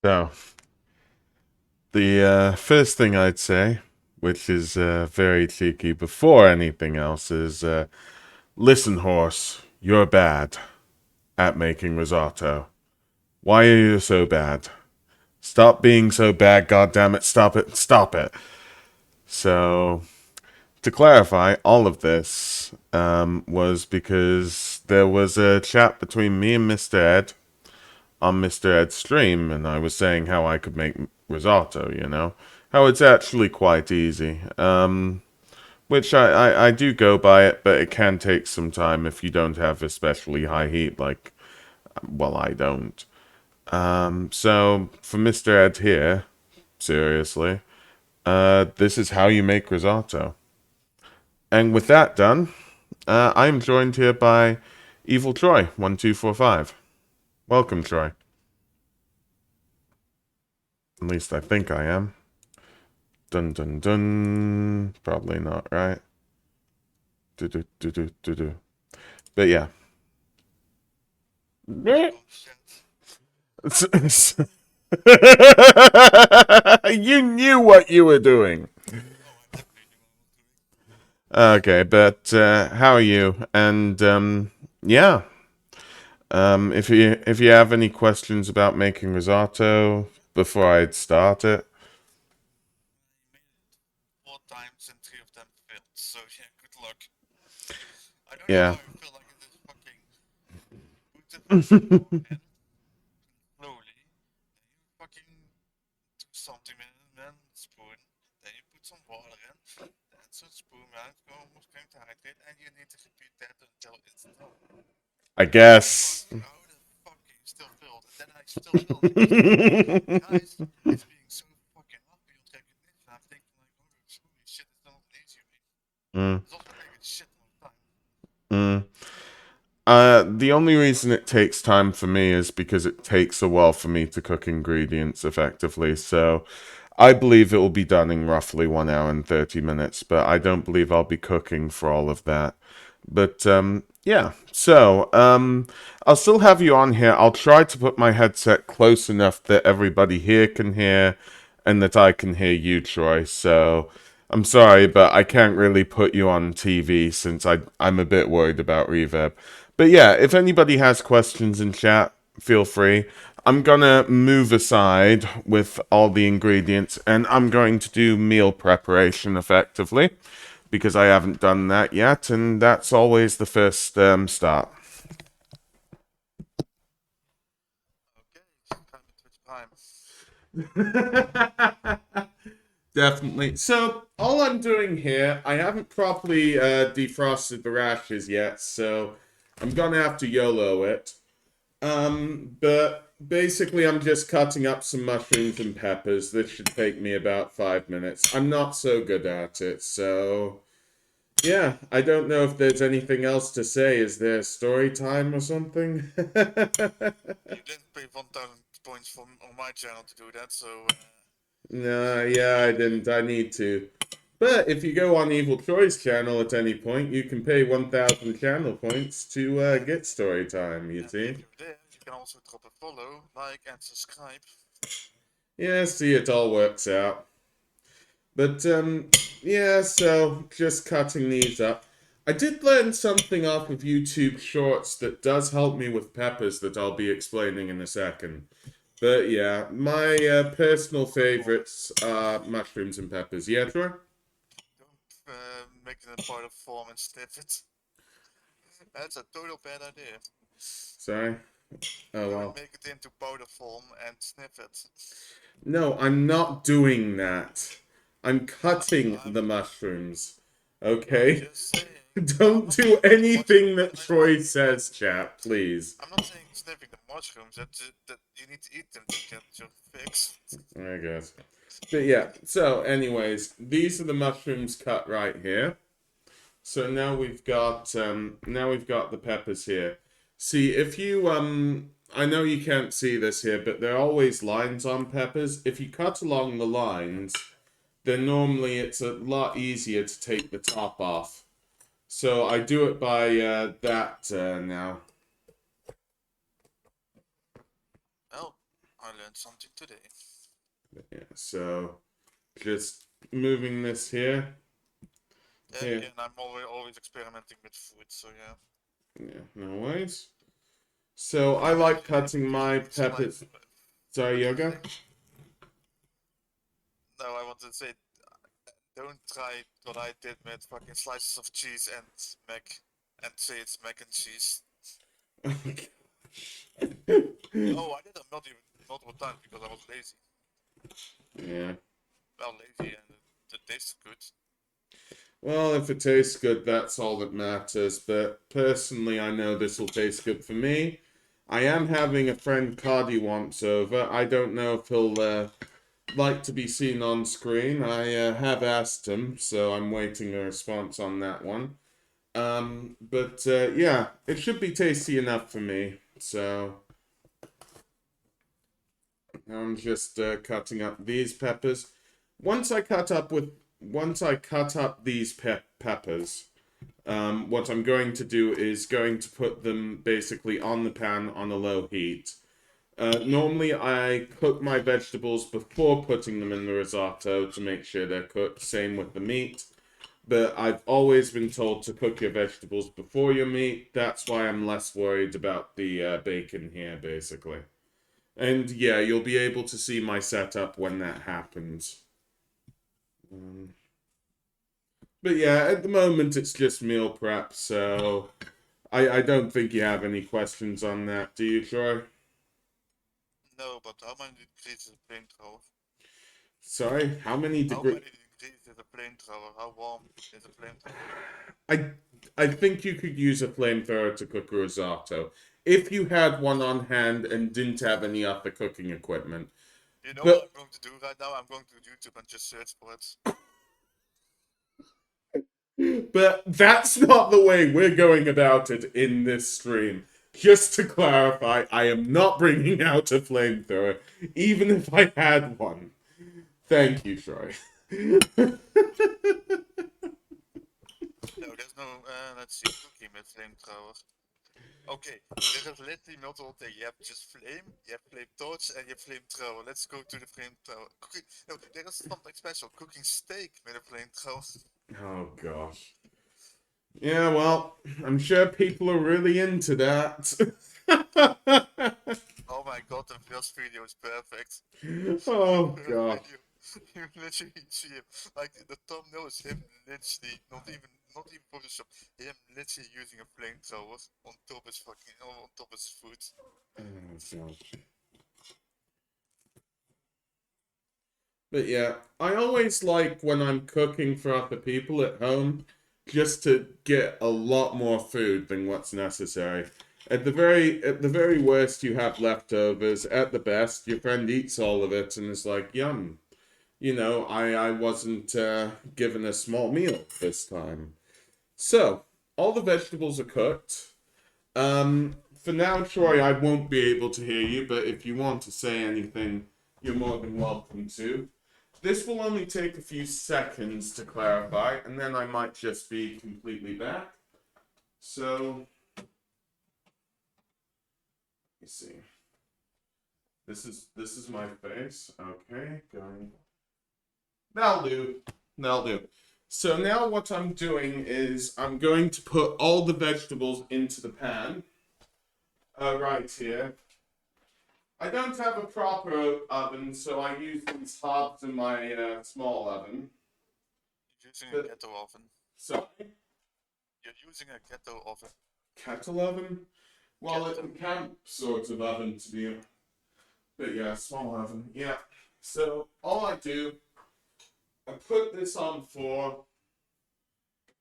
So, the first thing I'd say, which is very cheeky before anything else, is listen, horse, you're bad at making risotto. Why are you so bad? Stop being so bad, goddammit, stop it, stop it. So, to clarify, all of this was because there was a chat between me and Mr. Ed on Mr. Ed's stream, and I was saying how I could make risotto, how it's actually quite easy. Which I do go by it, but it can take some time if you don't have especially high heat, like, well, I don't. So, for Mr. Ed here, seriously, this is how you make risotto. And with that done, I'm joined here by Evil Troy1245. Welcome, Troy. At least I think I am. Dun dun dun. Probably not, right? Do do do do do do. But yeah. You knew what you were doing. Okay, but how are you? And yeah, if you have any questions about making risotto before I'd start it, Four times and three of them failed. So yeah, good luck. I don't know yeah. how I feel like it is fucking put the vegetable in slowly. Then you fucking do something with it, then spoon. Then you put some water in. Then some spoon, then it's almost going to hydrate, and you need to repeat that until it's done. I And I'm guess. going, how the fuck can you still fail? And then I still fail it because I'm like, guys, it's being so fucking hard beyond recognition. I'm thinking like, holy shit, it's not an easy way. Mm, It's also taking shit ton of time. mm. The only reason it takes time for me is because it takes a while for me to cook ingredients effectively. So I believe it will be done in roughly 1 hour and 30 minutes, but I don't believe I'll be cooking for all of that. But yeah, so I'll still have you on here. I'll try to put my headset close enough that everybody here can hear and that I can hear you, Troy. So I'm sorry, but I can't really put you on TV since I'm a bit worried about reverb. But yeah, if anybody has questions in chat, feel free. I'm gonna move aside with all the ingredients and I'm going to do meal preparation effectively because I haven't done that yet, and that's always the first start. Okay, time to Twitch Prime. Definitely. So, all I'm doing here, I haven't properly defrosted the rashes yet, so I'm gonna have to YOLO it. But basically, I'm just cutting up some mushrooms and peppers. This should take me about 5 minutes. I'm not so good at it, so yeah, I don't know if there's anything else to say. Is there story time or something? You didn't pay 1,000 points for, on my channel to do that, so Nah, yeah, I didn't. I need to. But if you go on Evil Troy's channel at any point, you can pay 1,000 channel points to get story time, you and see? if you're there, you can also drop a follow, like, and subscribe. Yeah, see, it all works out. But, yeah, so just cutting these up. I did learn something off of YouTube Shorts that does help me with peppers that I'll be explaining in a second. But yeah, my personal favorites are mushrooms and peppers. Yeah, Troy? Don't make it a powder form and sniff it. That's a total bad idea. Sorry? Oh, Don't well. make it into powder form and sniff it. No, I'm not doing that. I'm cutting I'm the mushrooms. I'm Okay? just saying. I'm Don't not do sniffing the anything mushrooms. that Troy says, chat, please. I'm not saying sniffing the mushrooms. That you need to eat them to get your fix. I guess. But yeah, so anyways, these are the mushrooms cut right here. So now we've got the peppers here. See, if you I know you can't see this here, but there are always lines on peppers. If you cut along the lines, then normally it's a lot easier to take the top off. So I do it by that now. Well, I'll learned something today. Yeah, so just moving this here. Yeah, Here. again, I'm always experimenting with food, so yeah. Yeah, no worries. So I Anyway, like cutting my it's like, peppers. Sorry, what did you Yoga? say? No, I wanted to say, don't try what I did with fucking slices of cheese and mac, and say it's mac and cheese. Oh, I did it multiple times because I was lazy. Yeah. Well, lazy and it tastes good. Well, if it tastes good, that's all that matters. But personally, I know this will taste good for me. I am having a friend Cardi once over. I don't know if he'll like to be seen on screen. I have asked him, so I'm waiting a response on that one. But yeah, it should be tasty enough for me. So I'm just cutting up these peppers. Once I cut up with, once I cut up these peppers, what I'm going to do is going to put them basically on the pan on a low heat. Normally, I cook my vegetables before putting them in the risotto to make sure they're cooked. Same with the meat. But I've always been told to cook your vegetables before your meat. That's why I'm less worried about the bacon here, basically. And yeah, you'll be able to see my setup when that happens. Um, but yeah, at the moment it's just meal prep, so I don't think you have any questions on that, do you, Troy? No, but how many degrees is a flamethrower? Sorry, how many How degrees? many degrees is a flamethrower? How warm is a flamethrower? I I think you could use a flamethrower to cook a risotto if you had one on hand and didn't have any other cooking equipment. You know what But I'm going to do right now? I'm going to YouTube and just search for it. but that's not the way we're going about it in this stream. Just to clarify, I am not bringing out a flamethrower, even if I had one. Thank you, Troy. No, there's no, let's see, cooking with flamethrower. Okay, there is literally multiple things. You have just flame, you have flame torch, and you have flamethrower. Let's go to the flamethrower. Cooking, no, there is something special. Cooking steak with a flamethrower. Oh gosh. Yeah, well, I'm sure people are really into that. Oh my god, the first video is perfect. The Oh first gosh. video, you literally see him, like the thumbnail is him literally, not even Photoshop, him literally using a flamethrower on top of his fucking, on top of his food. Oh gosh. But yeah, I always like when I'm cooking for other people at home, just to get a lot more food than what's necessary. At the very worst, you have leftovers. At the best, your friend eats all of it and is like, "Yum." I wasn't given a small meal this time. So all the vegetables are cooked. For now, Troy, I won't be able to hear you, but if you want to say anything, you're more than welcome to. This will only take a few seconds to clarify, and then I might just be completely back. So, you see. This is my face. Okay, going. That'll do. That'll do. So now what I'm doing is I'm going to put all the vegetables into the pan. Right here. I don't have a proper oven, so I use these hobs in my small oven. Using a But, ghetto oven. sorry? You're using a ghetto oven. Kettle oven? Well, it's a Ghetto. camp sort of oven to be, but yeah, small oven. Yeah. So all I do, I put this on four,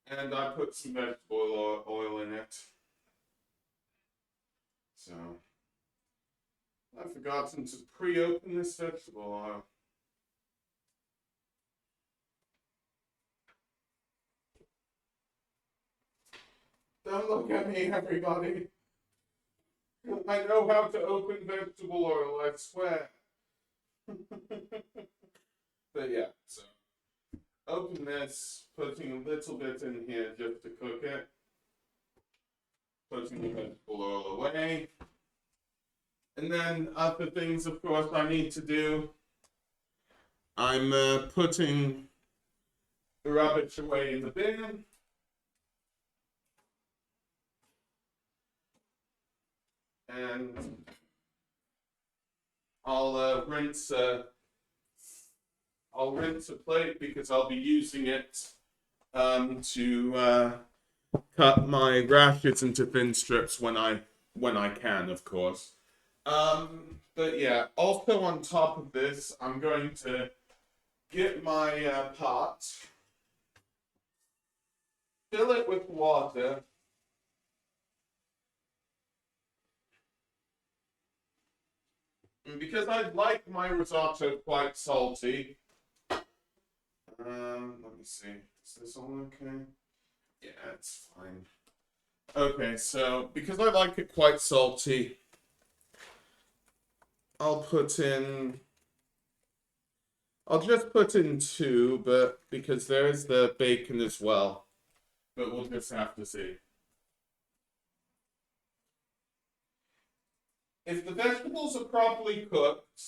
and I put some vegetable oil in it. So I've forgotten to pre-open this vegetable oil. Don't look at me, everybody. I know how to open vegetable oil, I swear. But yeah, so open this, putting a little bit in here just to cook it, putting the vegetable oil away. And then other things, of course, I need to do. I'm putting the rubbish away in the bin, and I'll rinse. I'll rinse a plate because I'll be using it to cut my rashers into thin strips when I can, of course. But yeah, also on top of this, I'm going to get my pot, fill it with water, and because I like my risotto quite salty. Let me see. Is this all okay? Yeah, it's fine. Okay, so because I like it quite salty, I'll put in. I'll just put in two, but because there is the bacon as well. But we'll just have to see. If the vegetables are properly cooked,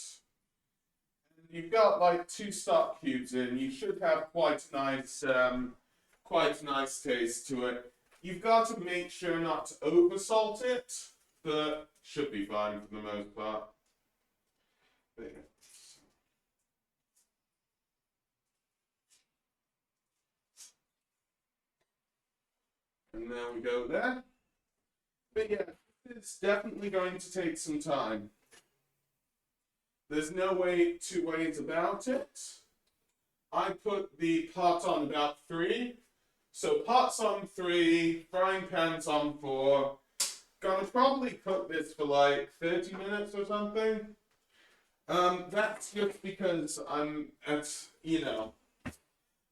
and you've got like two stock cubes in, you should have quite a nice taste to it. You've got to make sure not to over salt it, but should be fine for the most part. But yeah. And there we go there. But yeah, it's definitely going to take some time. There's no two ways about it. I put the pot on about 3. So pot's on 3, frying pan's on 4. Gonna probably cook this for like 30 minutes or something. That's just because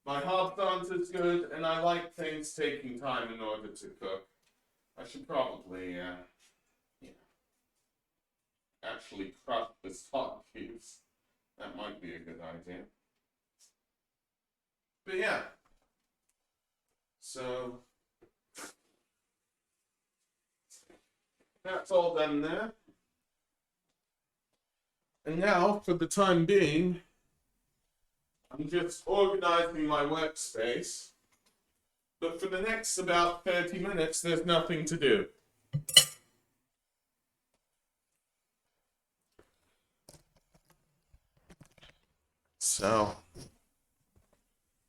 my hobs aren't as good and I like things taking time in order to cook. I should probably, you know, actually crush the stock cubes. That might be a good idea. But yeah, so that's all done there. And now, for the time being, I'm just organizing my workspace. But for the next about 30 minutes, there's nothing to do. So,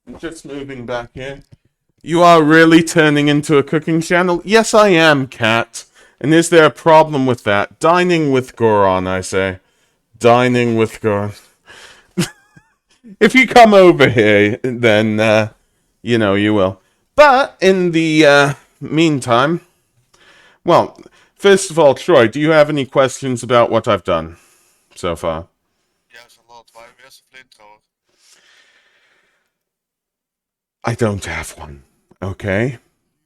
I'm just moving back in. You are really turning into a cooking channel? Yes, I am, Kat. And is there a problem with that? Dining with Goron, I say. Dining with Goron. If you come over here, then, you will. But in the meantime, well, first of all, Troy, do you have any questions about what I've done so far? Yes, a lot. Where's the flamethrower? I don't have one. Okay?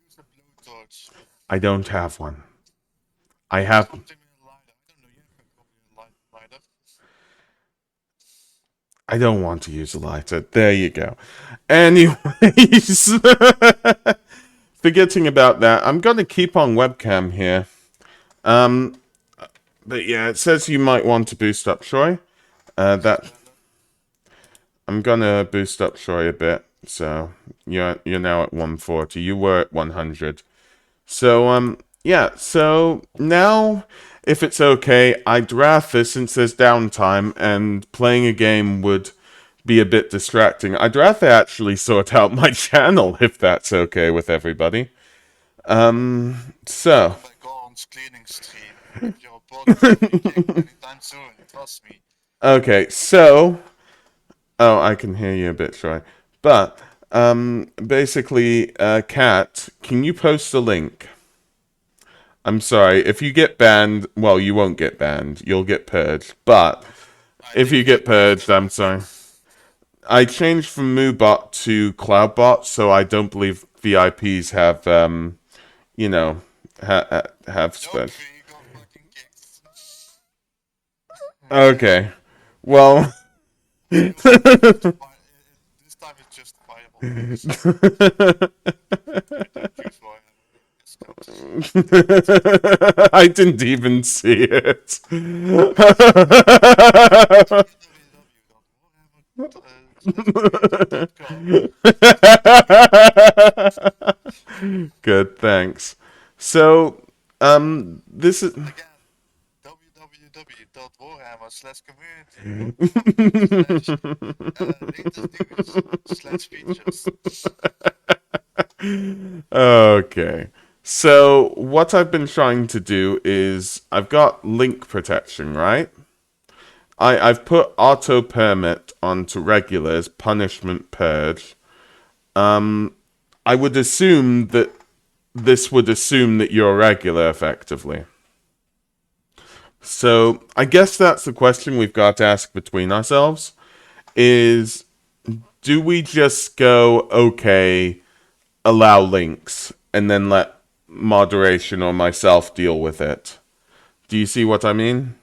Use a blowtorch. I don't have one. I Use have. something with a lighter. I don't know, you have probably a lighter. I don't want to use a lighter. There you go. Anyways, forgetting about that, I'm gonna keep on webcam here. Um, but yeah, it says you might want to boost up Troy. That I'm gonna boost up Troy a bit. So you're now at 140. You were at 100. So yeah. So now, if it's okay, I'd rather, since there's downtime and playing a game would be a bit distracting, I'd rather actually sort out my channel if that's okay with everybody. So. By Goron's cleaning stream. Your bot will be kicked anytime soon, trust me. Okay, so. Oh, I can hear you a bit, Troy. But, basically, Kat, can you post a link? I'm sorry, if you get banned, well, you won't get banned. You'll get purged. But, I if you didn't get get purged purged, yet. I'm sorry. I changed from MooBot to CloudBot, so I don't believe VIPs have, have Nope, special. you got fucking kicked. Okay. Well. This time it's justifiable. I don't choose why. competition. That's it. I didn't even see it. www.warhammer-community.com. Good, thanks. So, this is. Again, www.warhammer/community.com/latest news/features. Okay. So, what I've been trying to do is I've got link protection, right? I've put auto permit onto regulars, punishment purge. I would assume that this would assume that you're regular effectively. So, I guess that's the question we've got to ask between ourselves is do we just go okay, allow links and then let moderation or myself deal with it? Do you see what I mean?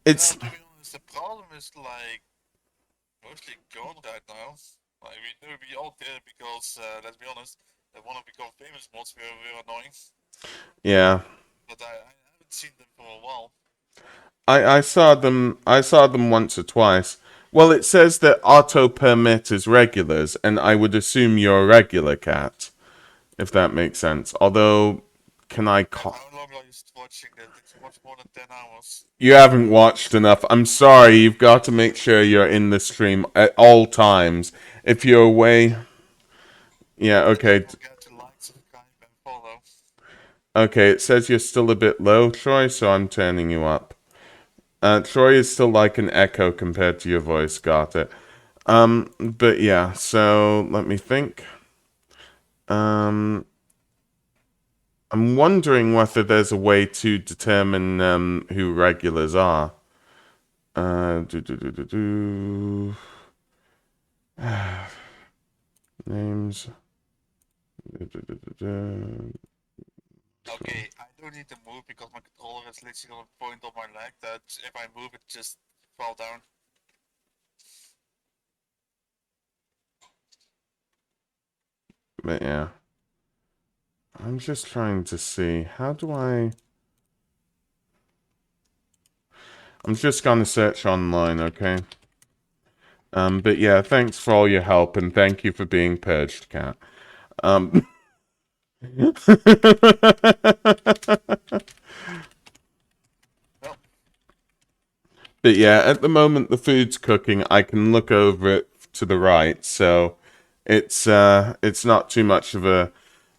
It's To be honest, the problem is like mostly gone right now. Like we all did it because let's be honest, they want to become famous mods were annoying, yeah. but I haven't seen them for a while. I saw them once or twice. Well, it says that auto permit is regulars, and I would assume you're a regular cat, if that makes sense. Although, can I call? How long are you watching that? Did you watch more than 10 hours? You haven't watched enough. I'm sorry. You've got to make sure you're in the stream at all times. If you're away, yeah, And don't okay, forget to like, subscribe, and follow. okay. It says you're still a bit low, Troy, so I'm turning you up. Troy is still like an echo compared to your voice. Got it. But yeah. So let me think. Um, I'm wondering whether there's a way to determine who regulars are. Do do do do do. Names. Do, do, do, do, do. Okay, I don't need to move because my controller is literally on a point on my leg that if I move it just fall down. But yeah. I'm just trying to see. How do I... I'm just gonna search online, okay? But yeah, thanks for all your help and thank you for being purged, Cat. Um... Well, But yeah, at the moment the food's cooking. I can look over it to the right, so it's not too much of a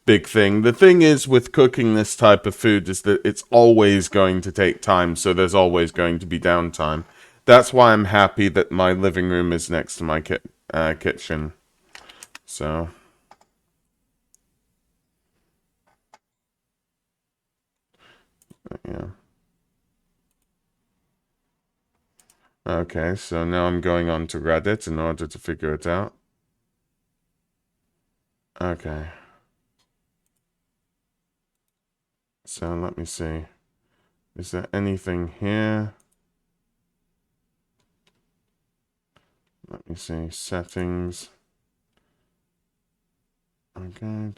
big thing. The thing is with cooking this type of food is that it's always going to take time, so there's always going to be downtime. That's why I'm happy that my living room is next to my kitchen. So yeah. Okay, so now I'm going on to Reddit in order to figure it out. Okay. So let me see. Is there anything here? Let me see. Settings. Okay.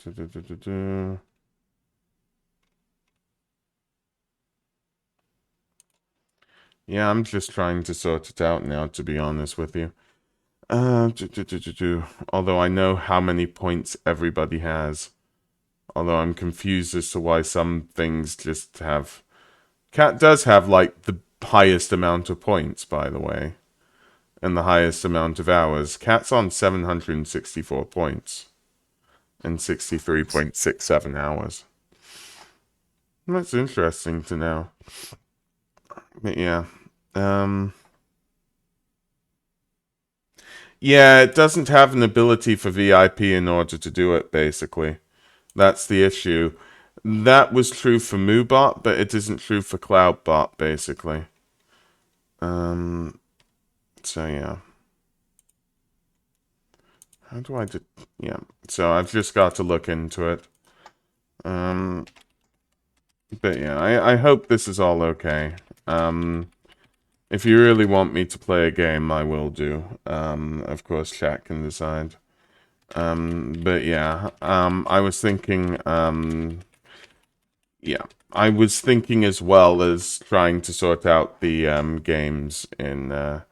Yeah, I'm just trying to sort it out now, to be honest with you. Although I know how many points everybody has. Although I'm confused as to why some things just have... Cat does have, like, the highest amount of points, by the way. And the highest amount of hours. Cat's on 764 points. And 63.67 hours. That's interesting to know. But yeah. Yeah, it doesn't have an ability for VIP in order to do it, basically. That's the issue. That was true for MooBot, but it isn't true for CloudBot, basically. So yeah. How do I do... Yeah, so I've just got to look into it. But yeah, I hope this is all okay. If you really want me to play a game, I will do. Of course, chat can decide. But yeah, I was thinking, yeah, I was thinking as well as trying to sort out the games in uh,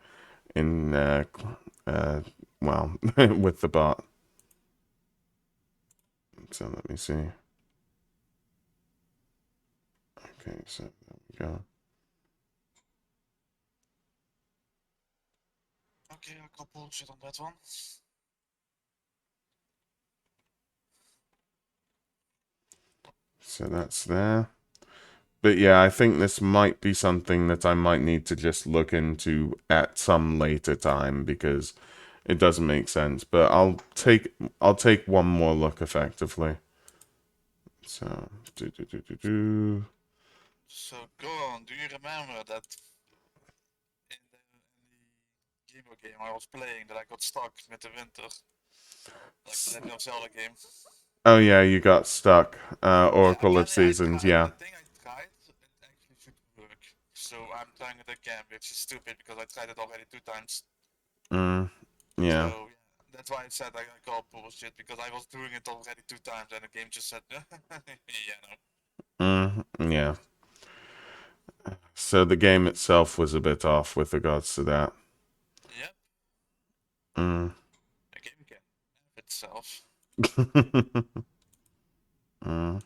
well, with the bot. So let me see. Okay, so there we go. Okay, I got bullshit on that one. So that's there. But yeah, I think this might be something that I might need to just look into at some later time because it doesn't make sense. But I'll take one more look effectively. So do. So go on. Do you remember that in the Game Boy game I was playing that I got stuck with the winter, like the Legend of Zelda game? Oh yeah, you got stuck. Yeah, Oracle of apparently I Seasons, tried. yeah. The thing I tried, it actually should work. So I'm trying it again, which is stupid because I tried it already 2 times. Mm, So yeah. yeah, that's why I said I got bullshit because I was doing it already 2 times and the game just said, yeah, no. Yeah. So the game itself was a bit off with regards to that. Yep, Mm. the game can F itself. mm.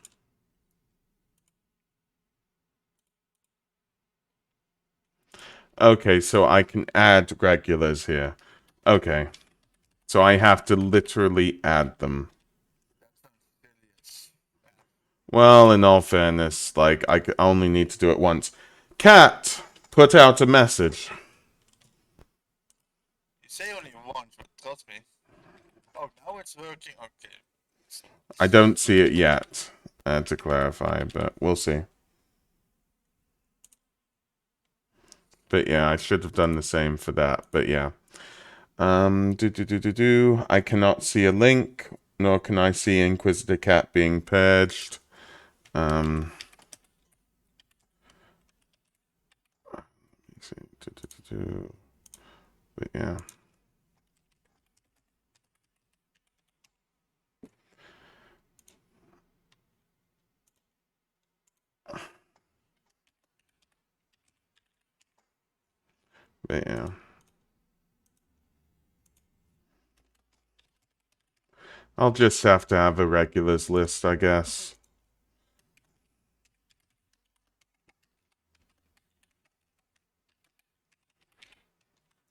Okay, so I can add regulars here. Okay. So I have to literally add them. That sounds silly as F. Well, in all fairness, like, only need to do it once. Cat, put out a message. You say only once, but trust me. Oh, now it's working. Okay. I don't see it yet, to clarify, but we'll see. But yeah, I should have done the same for that, but yeah. I cannot see a link, nor can I see Inquisitor Cat being purged. Um, but yeah. But yeah. I'll just have to have a regulars list, I guess.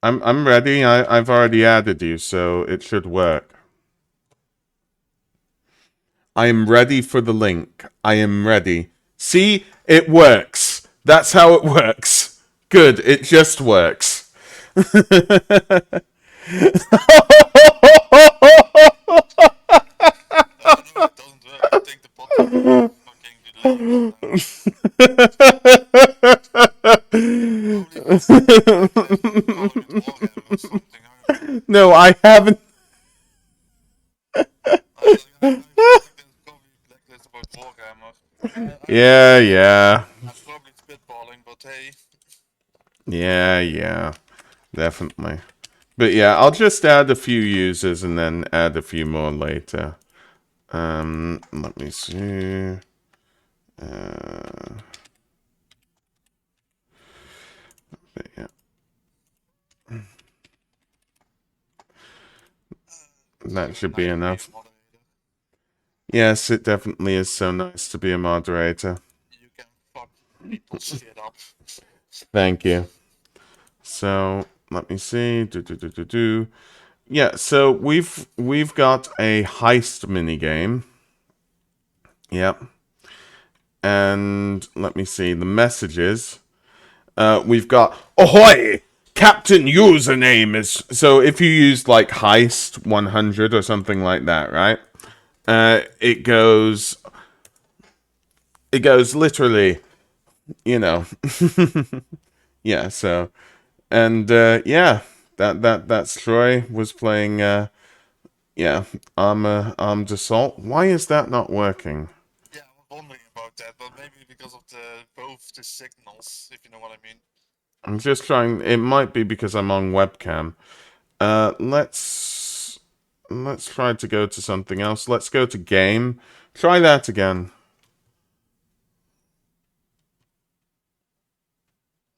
I'm ready. I've already added you, so it should work. I am ready for the link. I am ready. See, it works. That's how it works. Good, it just works. No, it doesn't work. I think the bot is fucking delaying sometimes. Probably because Blackness is calling it Warhammer or something. I don't know. No, I haven't. I feel like there's probably Blacklist about Warhammer. I don't know. Yeah, yeah. I'm probably spitballing, but hey. Yeah, yeah. Definitely. But yeah, I'll just add a few users and then add a few more later. Let me see. But yeah, that So should be nice to be a enough. moderator. Yes, it definitely is so nice to be a moderator. You can fuck people's shit up. Thank you. So let me see. Yeah, so we've got a heist mini game. Yep. And let me see the messages. We've got ahoy! Captain username is so if you use like heist 100 or something like that, right? It goes literally, you know. Yeah, so and yeah, that's Troy was playing yeah, armed assault. Why is that not working? Yeah, I was wondering about that, but maybe because of the both the signals, if you know what I mean. I'm just trying. It might be because I'm on webcam. Let's let's try to go to something else. Let's go to game. Try that again.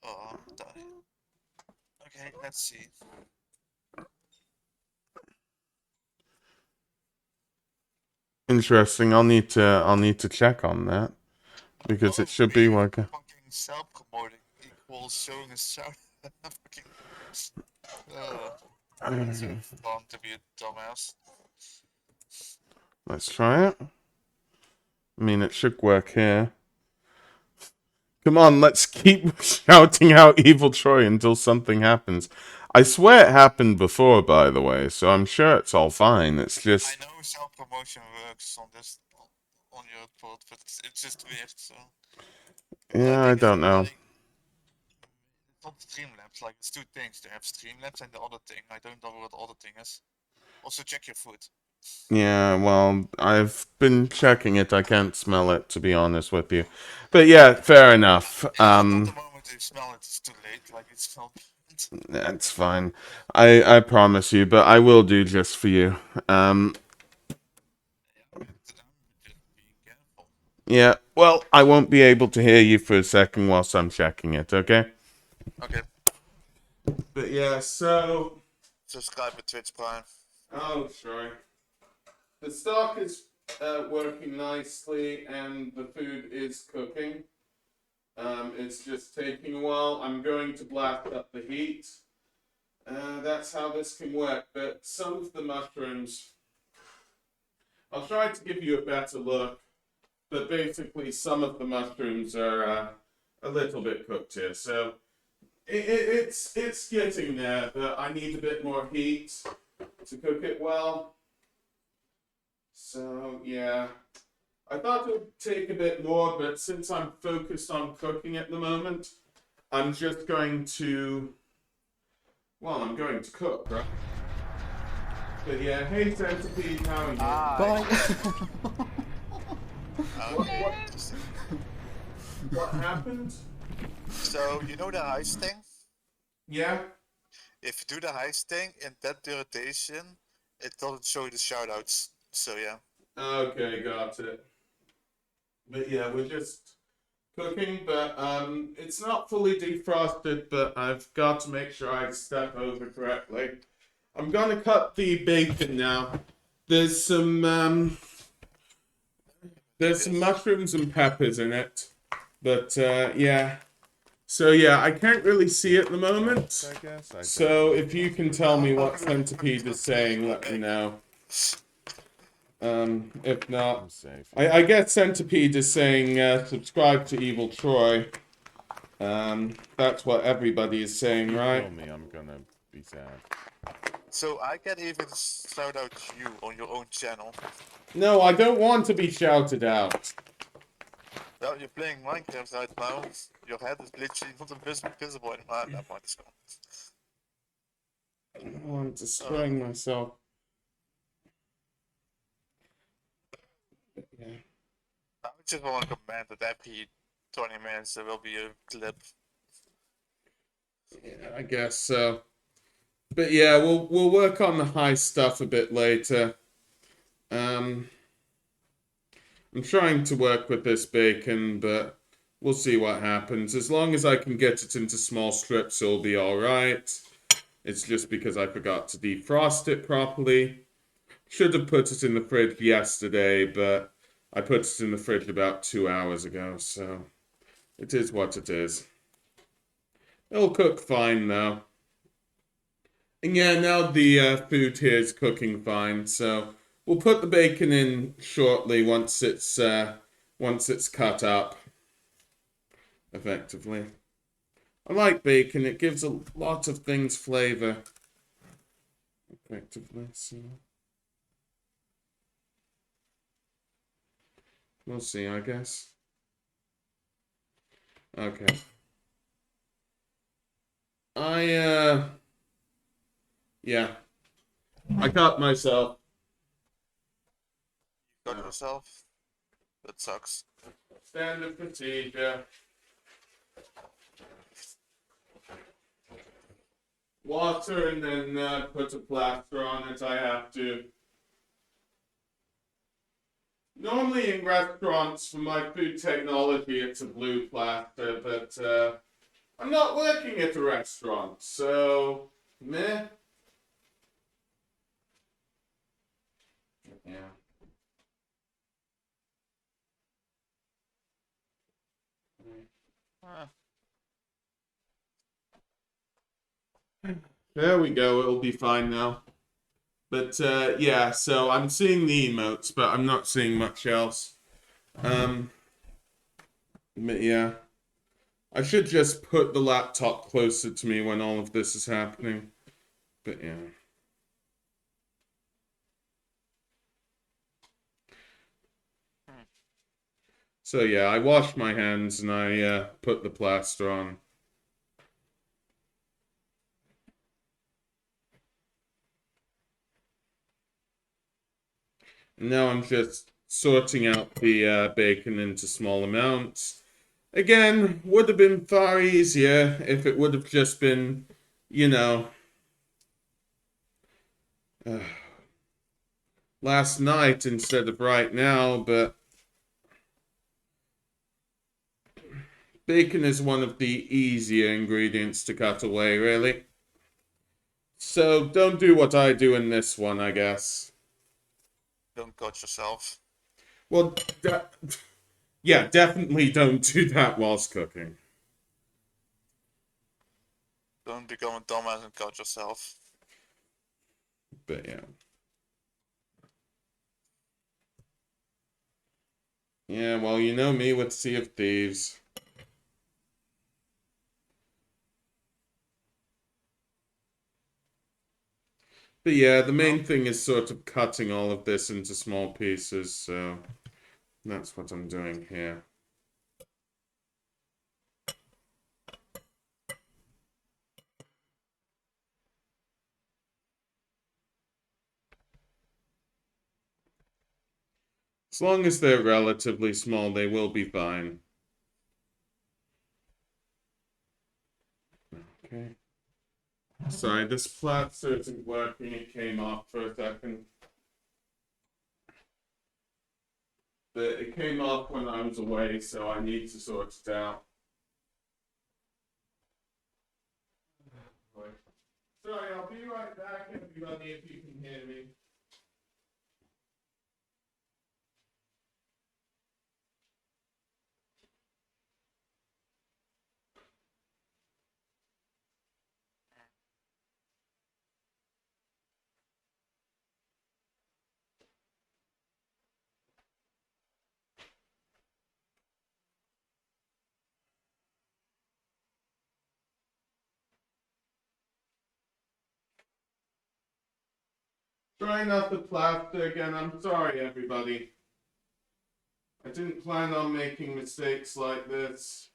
Oh, die. Okay, let's see. Interesting. I'll need to check on that because it Oh, should be weird. working. Fucking self-promoting equals showing a shout. Fucking. Uh, it's so fun to be a dumbass. Let's try it. I mean, it should work here. Come on, let's keep shouting out Evil Troy until something happens. I swear it happened before, by the way, so I'm sure it's all fine. It's I just, know self-promotion works on this on your pod, but it's just weird. So yeah, I like don't know. it's not Streamlabs. Like it's two things. They have Streamlabs and the other thing. I don't know what the other thing is. Also check your food. Yeah, well, I've been checking it. I can't smell it, to be honest with you. But yeah, fair enough. It's not the moment you smell it. It's too late. Like it's smelled. That's fine. I promise you, but I will do just for you. I'm just being careful. Yeah, well, I won't be able to hear you for a second whilst I'm checking it, okay? Okay. But yeah, so. Subscribe to Twitch Prime. Oh, sure. The stock is working nicely and the food is cooking. It's just taking a while. I'm going to blast up the heat. That's how this can work. But some of the mushrooms, I'll try to give you a better look. But basically, some of the mushrooms are a little bit cooked here. So it's getting there, but I need a bit more heat to cook it well. So yeah, I thought it would take a bit more, but since I'm focused on cooking at the moment, I'm just going to. Well, I'm going to cook, right? But yeah, hey Centipede, how are you? Bye. Okay. What happened? So you know the heist thing? Yeah. If you do the heist thing in that duration, it doesn't show the shoutouts. So yeah. Okay, got it. But yeah, we're just cooking, but it's not fully defrosted, but I've got to make sure I step over correctly. I'm gonna cut the bacon now. There's some mushrooms and peppers in it, but yeah. So yeah, I can't really see at the moment. I guess I So don't if you can tell me what Centipede is saying, let me know. If not, I'm safe. I guess Centipede is saying subscribe to Evil Troy. That's what everybody is saying, You right? kill me, I'm gonna be sad. So I can even shout out you on your own channel. No, I don't want to be shouted out. Well, you're playing Minecraft right now. Your head is literally not visible in my that might as well. Oh, I'm destroying myself. Yeah. I just want to comment that every 20 minutes there will be a clip. Yeah, I guess so. But yeah, we'll work on the high stuff a bit later. Um, I'm trying to work with this bacon, but we'll see what happens. As long as I can get it into small strips, it'll be all right. It's just because I forgot to defrost it properly. Should have put it in the fridge yesterday, but I put it in the fridge about 2 hours ago, so it is what it is. It'll cook fine though. And yeah, now the food here is cooking fine, so we'll put the bacon in shortly once it's cut up. Effectively, I like bacon. It gives a lot of things flavor. Effectively, so we'll see, I guess. Okay. Yeah, I cut myself. You got yourself? That sucks. Standard procedure. Water and then put a plaster on it. I have to. Normally in restaurants for my food technology, it's a blue plaster, but I'm not working at a restaurant, so meh. Yeah. Ah, There we go. It'll be fine now. But yeah, so I'm seeing the emotes, but I'm not seeing much else. Um, but yeah, I should just put the laptop closer to me when all of this is happening. But yeah. hmm. So yeah, I washed my hands and I put the plaster on. And now I'm just sorting out the bacon into small amounts. Again, would have been far easier if it would have just been, you know, uh, last night instead of right now, but bacon is one of the easier ingredients to cut away, really. So don't do what I do in this one, I guess. Don't cut yourself. Well, yeah, definitely don't do that whilst cooking. Don't become a dumbass and cut yourself. But yeah. Yeah, well, you know me with Sea of Thieves. But yeah, the Well, main thing is sort of cutting all of this into small pieces, so that's what I'm doing here. As long as they're relatively small, they will be fine. Okay. Sorry, this plaster isn't working. It came off for a second. But it came off when I was away, so I need to sort it out. Sorry, I'll be right back, everybody, if you can hear me. Trying out the plaster again. I'm sorry, everybody. I didn't plan on making mistakes like this.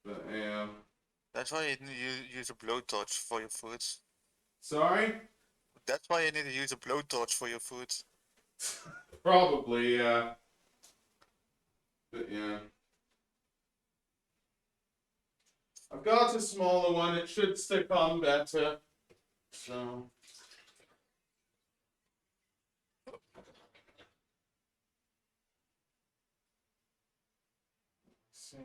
But yeah. that's why you need to use a blowtorch for your food. Sorry? That's why you need to use a blowtorch for your food. Probably, yeah. But yeah. I've got a smaller one. It should stick on better. So. Let's see.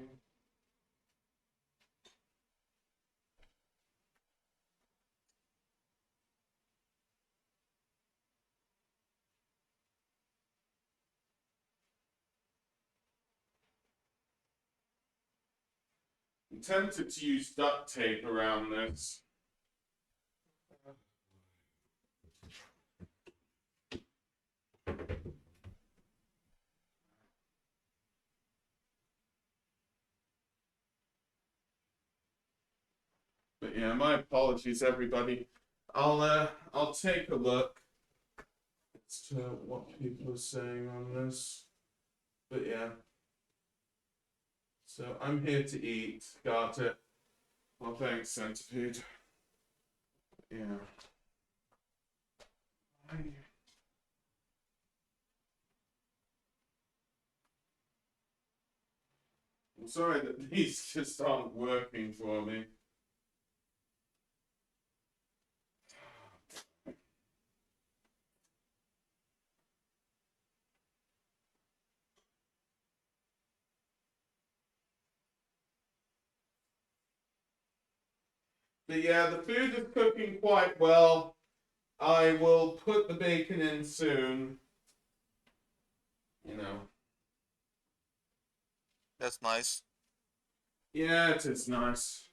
I'm tempted to use duct tape around this. But yeah, my apologies, everybody. I'll take a look as to what people are saying on this. But yeah. So I'm here to eat. Got it. Well, thanks, Centipede. Yeah. I'm sorry that these just aren't working for me. But yeah, the food is cooking quite well. I will put the bacon in soon. You know. That's nice. Yeah, it is nice.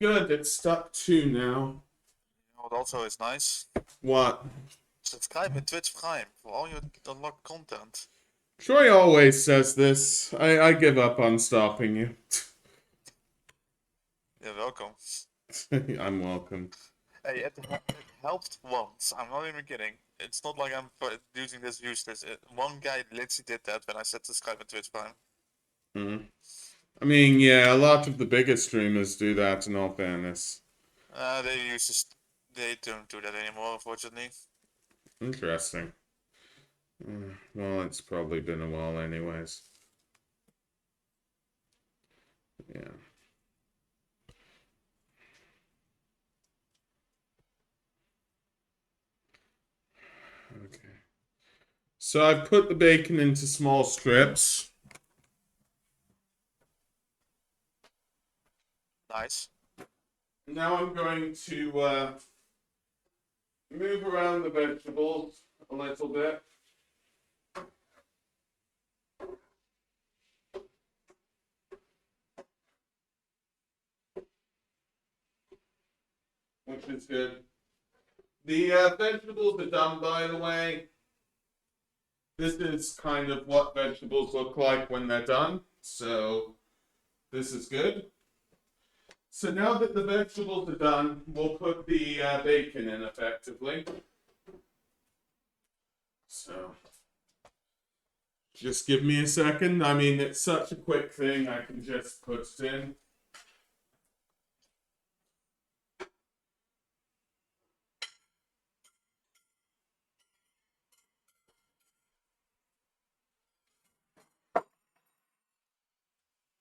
Good, it's stuck too now. You know what also is nice? What? Subscribe to Twitch Prime for all your unlocked content. Troy always says this. I give up on stopping you. You're welcome. I'm welcome. Hey, it helped once. I'm not even kidding. It's not like I'm using this useless. One guy literally did that when I said subscribe to Twitch Prime. Mhm. I mean, yeah, a lot of the biggest streamers do that, in all fairness. They don't do that anymore, unfortunately. Interesting. Well, it's probably been a while, anyways. Yeah. Okay. So I've put the bacon into small strips. Nice. Now I'm going to move around the vegetables a little bit. Which is good. The vegetables are done, by the way. This is kind of what vegetables look like when they're done. So this is good. So now that the vegetables are done, we'll put the bacon in effectively. So just give me a second. I mean, it's such a quick thing, I can just put it in.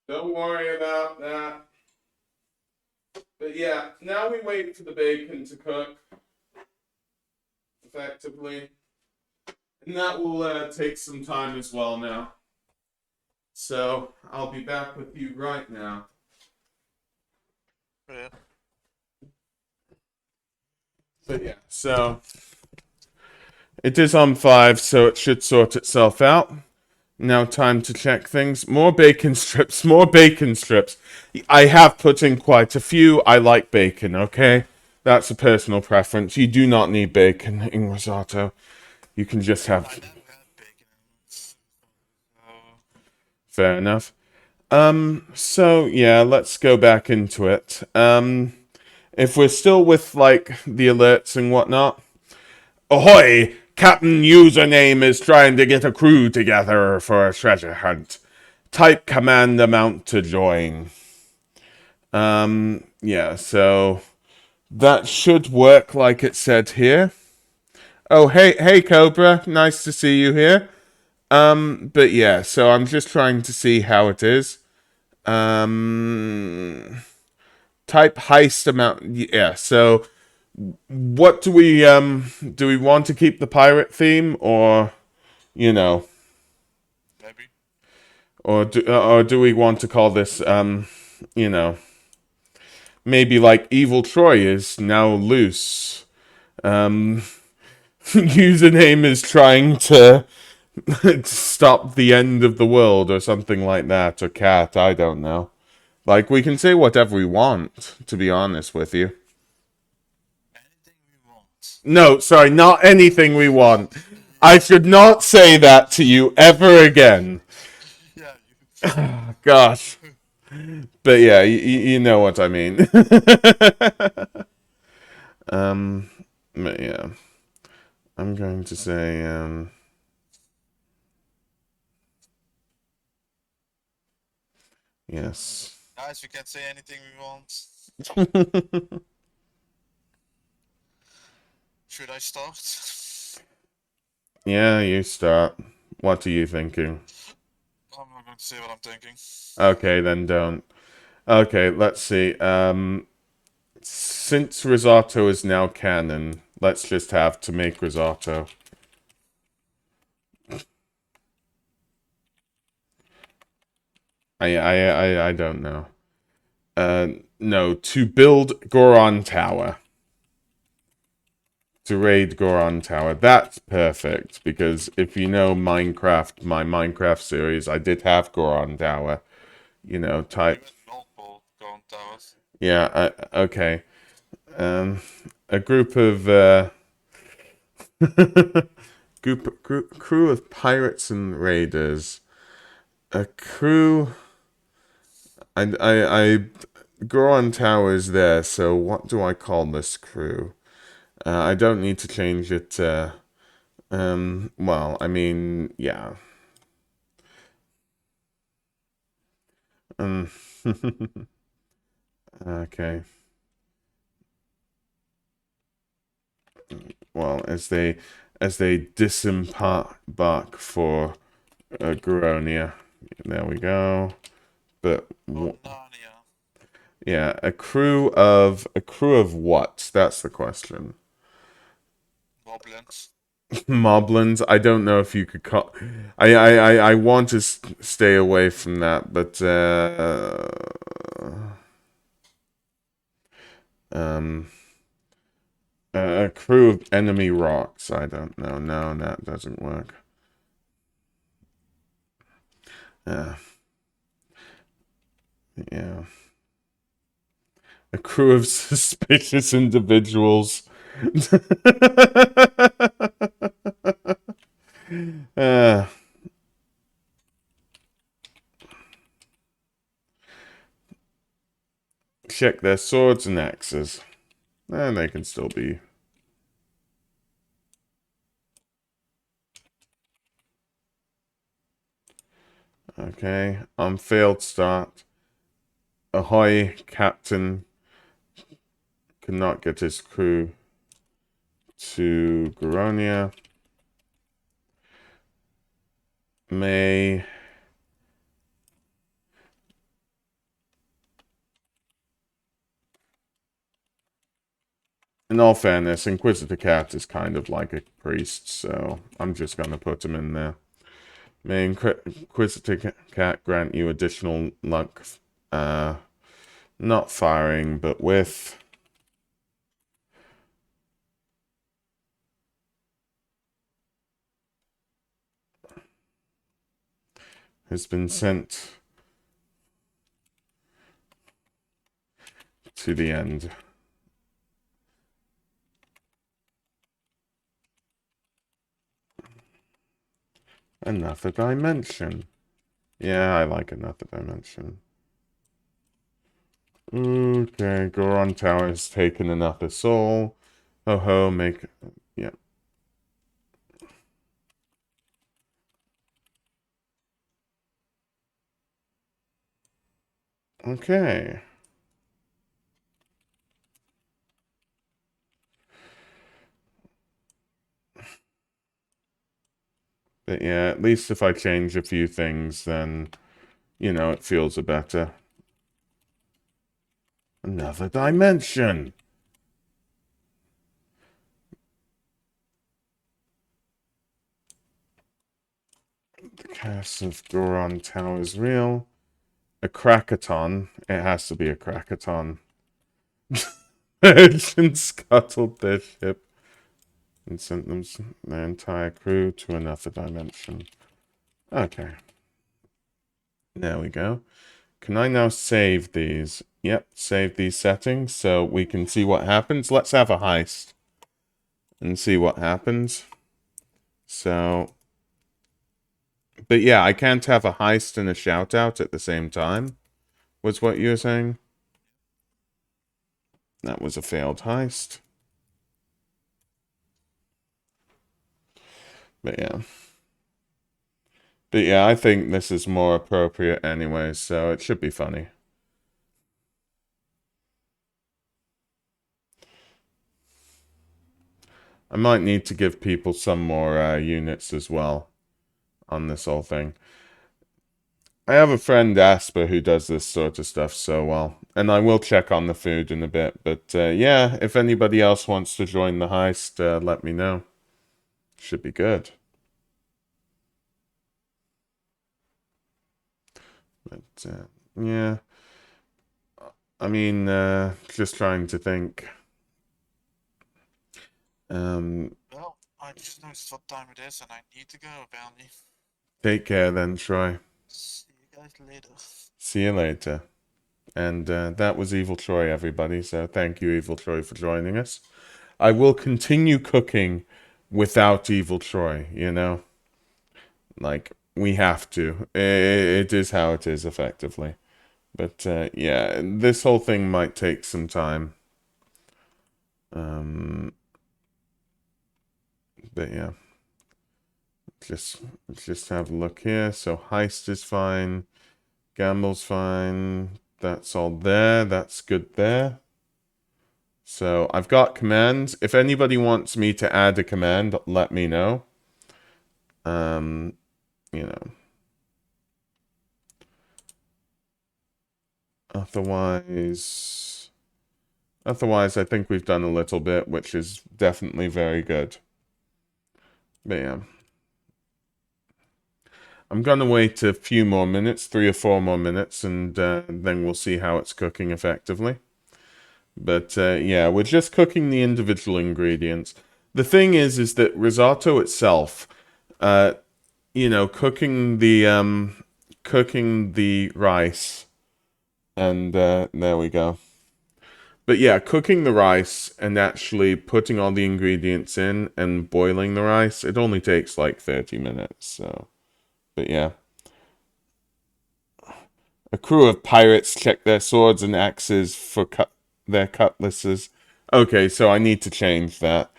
Don't worry about that. But yeah, now we wait for the bacon to cook effectively. And that will take some time as well now. So I'll be back with you right now. Yeah. But yeah, so it is on 5, so it should sort itself out. Now time to check things. More bacon strips, more bacon strips. I have put in quite a few. I like bacon, okay? That's a personal preference. You do not need bacon in risotto. You can just I have... never had bacon in it. So, Fair enough. So yeah, let's go back into it. If we're still with, like, the alerts and whatnot. Ahoy! Captain Username is trying to get a crew together for a treasure hunt. Type command amount to join. Yeah, so that should work like it said here. Oh, hey, Cobra, nice to see you here. But yeah, so I'm just trying to see how it is. Type heist amount. Yeah, so what do we want to keep the pirate theme, or you know, maybe. or do we want to call this you know, maybe like Evil Troy is now loose. Username is trying to stop the end of the world or something like that, or cat, I don't know. Like, we can say whatever we want, to be honest with you. Anything we want. No, sorry, not anything we want. I should not say that to you ever again. Yeah, Gosh. But yeah, you know what I mean. But yeah. I'm going to say, yes. Guys, we can say anything we want. Should I start? Yeah, you start. What are you thinking? I'm not going to say what I'm thinking. Okay, then don't. Okay, let's see. Since risotto is now canon, let's just have to make risotto. I don't know. No, to build Goron Tower. To raid Goron Tower. That's perfect, because if you know Minecraft, my Minecraft series, I did have Goron Tower. You know, type. Even multiple Goron Towers. Yeah, okay. A group of crew of pirates and raiders. A crew. I Goron Tower is there. So what do I call this crew? I don't need to change it. Well, I mean, yeah. Um. Okay. Well, as they disembark for Guronia. There we go. But Oh, Narnia. yeah, a crew of what? That's the question. Goblins. Moblins. I don't know if you could call. I want to stay away from that, but um, a crew of enemy rocks. I don't know. No, that doesn't work. Uh, yeah, a crew of suspicious individuals. uh, Check their swords and axes. And they can still be. Okay, on failed start. Ahoy, Captain cannot get his crew to Guronia. May. In all fairness, Inquisitor Cat is kind of like a priest, so I'm just going to put him in there. May Inquisitor Cat grant you additional luck, not firing, but with. Has been sent to the end. Another dimension. Yeah, I like another dimension. Okay, Goron Tower has taken another soul. Ho ho, make. Yeah. Okay. But yeah, at least if I change a few things, then, it feels a better. Another dimension! The curse of Goron Tower is real. A Krakaton. It has to be a Krakaton. Merchant scuttled their ship and sent them their entire crew to another dimension. Okay. There we go. Can I now save these? Yep, save these settings so we can see what happens. Let's have a heist and see what happens. So, but yeah, I can't have a heist and a shout out at the same time, was what you were saying? That was a failed heist. But yeah. But yeah, I think this is more appropriate anyway, so it should be funny. I might need to give people some more units as well on this whole thing. I have a friend, Asper, who does this sort of stuff so well. And I will check on the food in a bit. But yeah, if anybody else wants to join the heist, let me know. Should be good. But yeah. I mean, just trying to think. Well, I just noticed what time it is and I need to go, apparently. Take care then, Troy. See you guys later. See you later. And that was Evil Troy, everybody. So thank you, Evil Troy, for joining us. I will continue cooking without Evil Troy, you know? Like, we have to. It is how it is, effectively. But yeah, this whole thing might take some time. But yeah, just have a look here. So heist is fine, gamble's fine. That's all there. That's good there. So I've got commands. If anybody wants me to add a command, let me know. You know. Otherwise, I think we've done a little bit, which is definitely very good. But yeah. I'm gonna wait a few more minutes, 3 or 4 more minutes, and then we'll see how it's cooking effectively. But yeah, we're just cooking the individual ingredients. The thing is that risotto itself, you know, cooking the rice, and there we go. But yeah, cooking the rice and actually putting all the ingredients in and boiling the rice, it only takes like 30 minutes. So, but yeah. A crew of pirates check their swords and axes for their cutlasses. Okay, so I need to change that.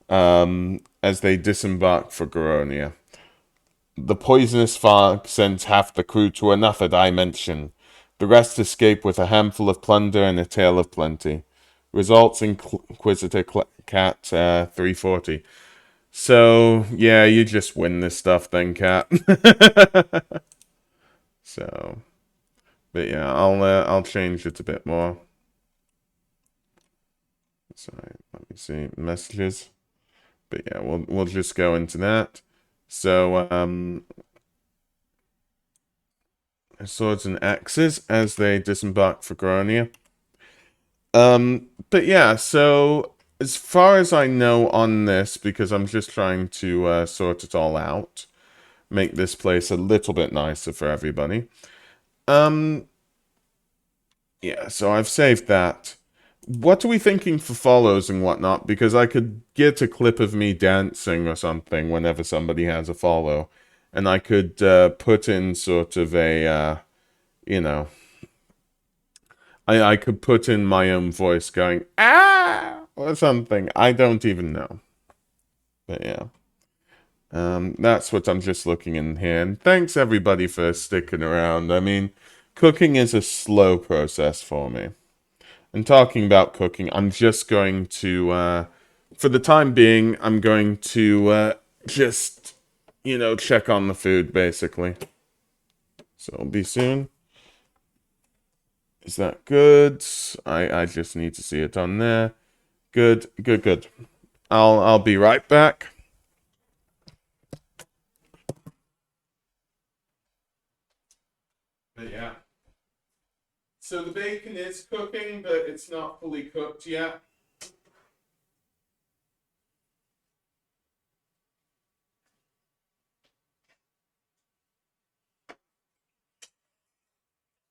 As they disembark for Garonia. The poisonous fog sends half the crew to another dimension. The rest escape with a handful of plunder and a tale of plenty. Results Inquisitor Cat 340. So, yeah, you just win this stuff then, Cat. So, but yeah, I'll change it a bit more. Sorry, let me see messages. But yeah, we'll just go into that. So, swords and axes as they disembark for Gronia. But yeah, so as far as I know on this, because I'm just trying to sort it all out, make this place a little bit nicer for everybody. Yeah, so I've saved that. What are we thinking for follows and whatnot? Because I could get a clip of me dancing or something whenever somebody has a follow, and I could put in sort of a, you know, I could put in my own voice going, ah, or something. I don't even know. But yeah. That's what I'm just looking in here. And thanks everybody for sticking around. I mean, cooking is a slow process for me. And talking about cooking, I'm just going to, for the time being, I'm going to just, you know, check on the food, basically. So it'll be soon. Is that good? I just need to see it on there. Good, good, good. I'll be right back. But yeah. So the bacon is cooking, but it's not fully cooked yet.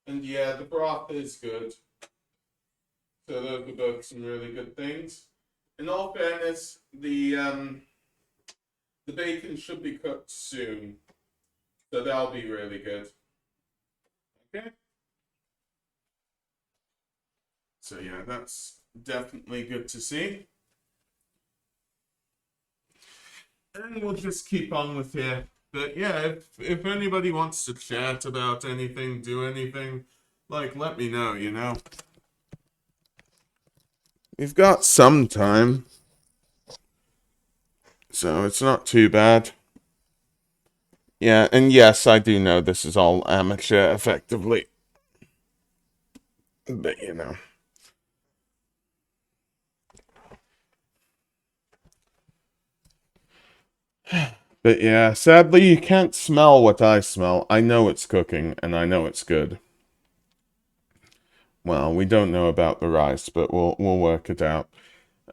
And yeah, the broth is good. So those are both some really good things. In all fairness, the bacon should be cooked soon. So that'll be really good. Okay. So yeah, that's definitely good to see. And we'll just keep on with here. But yeah, if anybody wants to chat about anything, do anything, like let me know, you know. We've got some time. So it's not too bad. Yeah, and yes, I do know this is all amateur effectively. But you know. But yeah, sadly you can't smell what I smell. I know it's cooking and I know it's good. Well, we don't know about the rice, but we'll work it out.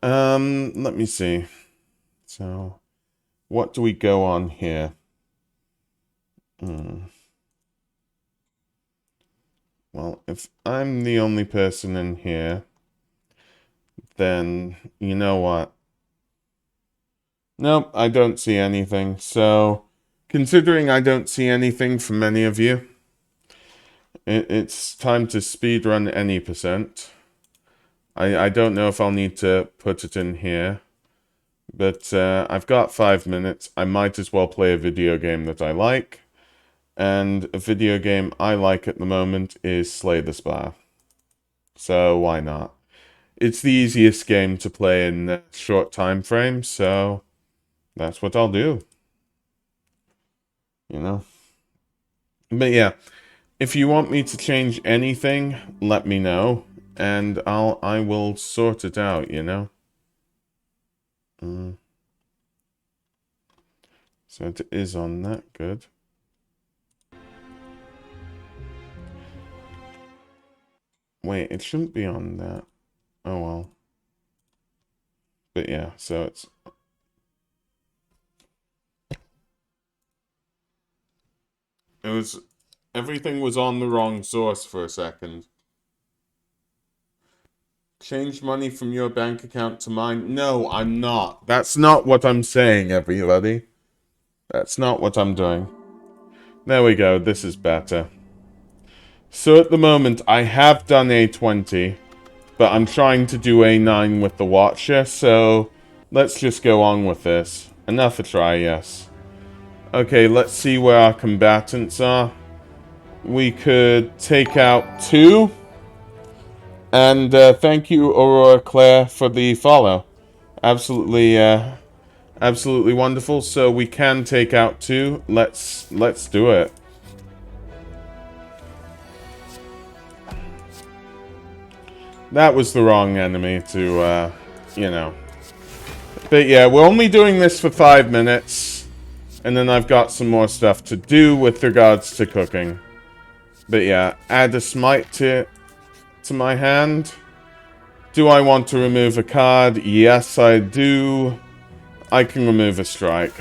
Let me see. So, what do we go on here? Well, if I'm the only person in here, then you know what? Nope, I don't see anything. So, considering I don't see anything from any of you, it's time to speedrun any percent. I don't know if I'll need to put it in here, but I've got 5 minutes. I might as well play a video game that I like. And a video game I like at the moment is Slay the Spire. So why not? It's the easiest game to play in a short time frame, so that's what I'll do. You know? But yeah, if you want me to change anything, let me know, and I will sort it out, you know? So it is on that, good. Wait, it shouldn't be on that. Oh well. But yeah, so it's... It was... Everything was on the wrong source for a second. Change money from your bank account to mine? No, I'm not. That's not what I'm saying, everybody. That's not what I'm doing. There we go, this is better. So at the moment, I have done A20, but I'm trying to do A9 with the Watcher, so let's just go on with this. Enough a try, yes. Okay, let's see where our combatants are. We could take out 2. And thank you, Aurora Claire, for the follow. Absolutely, absolutely wonderful. So we can take out 2. Let's do it. That was the wrong enemy to, you know. But yeah, we're only doing this for 5 minutes. And then I've got some more stuff to do with regards to cooking. But yeah, add a smite to my hand. Do I want to remove a card? Yes, I do. I can remove a strike.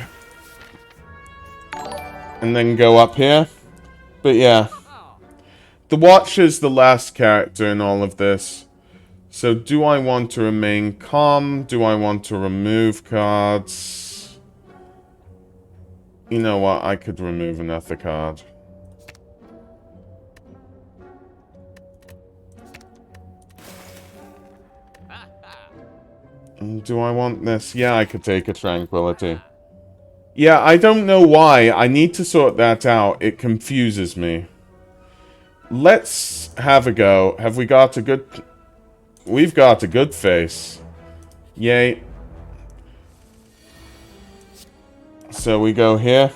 And then go up here. But yeah. The Watcher's the last character in all of this. So do I want to remain calm? Do I want to remove cards? You know what? I could remove another card. Do I want this? Yeah, I could take a Tranquility. Yeah, I don't know why. I need to sort that out. It confuses me. Let's have a go. Have we got a good... We've got a good face. Yay. So we go here.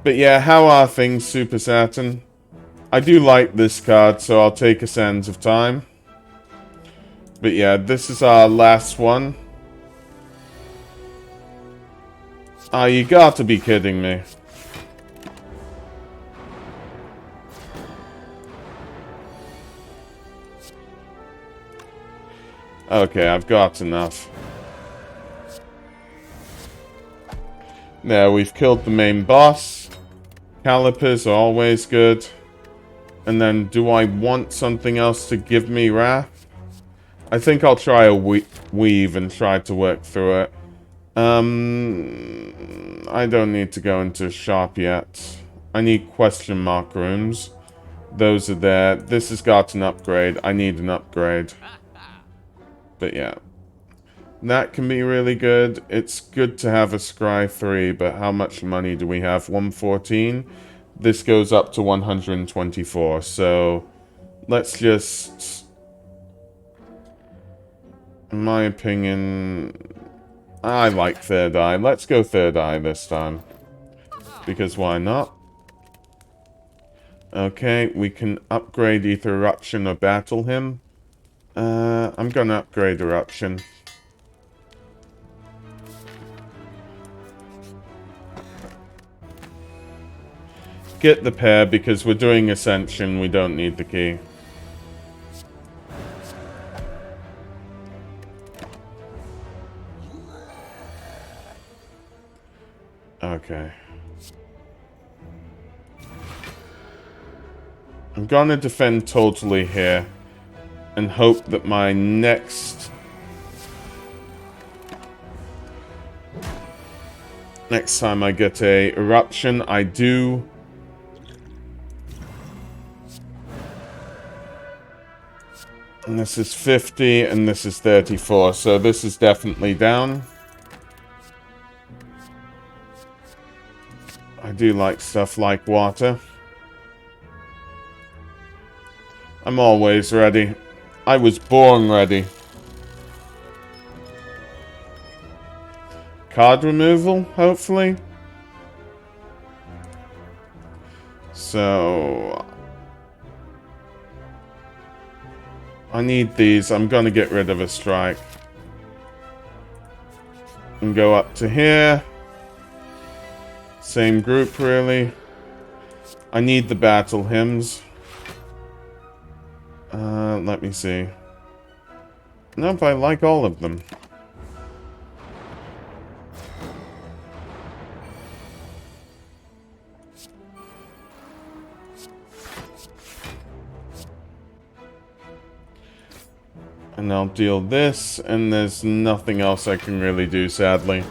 But yeah, how are things, Super Saturn? I do like this card, so I'll take a Sands of Time. But yeah, this is our last one. Ah, you got to be kidding me. Okay, I've got enough. There, we've killed the main boss. Calipers are always good. And then, do I want something else to give me wrath? I think I'll try a weave and try to work through it. I don't need to go into shop yet. I need question mark rooms. Those are there. This has got an upgrade. I need an upgrade. But yeah. That can be really good. It's good to have a Scry 3, but how much money do we have? 114? This goes up to 124, so let's just... In my opinion, I like Third Eye. Let's go Third Eye this time. Because why not? Okay, we can upgrade either Eruption or Battle him. I'm gonna upgrade Eruption. Get the pair because we're doing Ascension, we don't need the key. Okay. I'm gonna defend totally here and hope that my next time I get a eruption, I do. And this is 50 and this is 34, so this is definitely down. I do like stuff like water. I'm always ready. I was born ready. Card removal, hopefully. So I need these. I'm gonna get rid of a strike. And go up to here. Same group, really. I need the battle hymns. Let me see. Nope, I like all of them. And I'll deal this, and there's nothing else I can really do, sadly.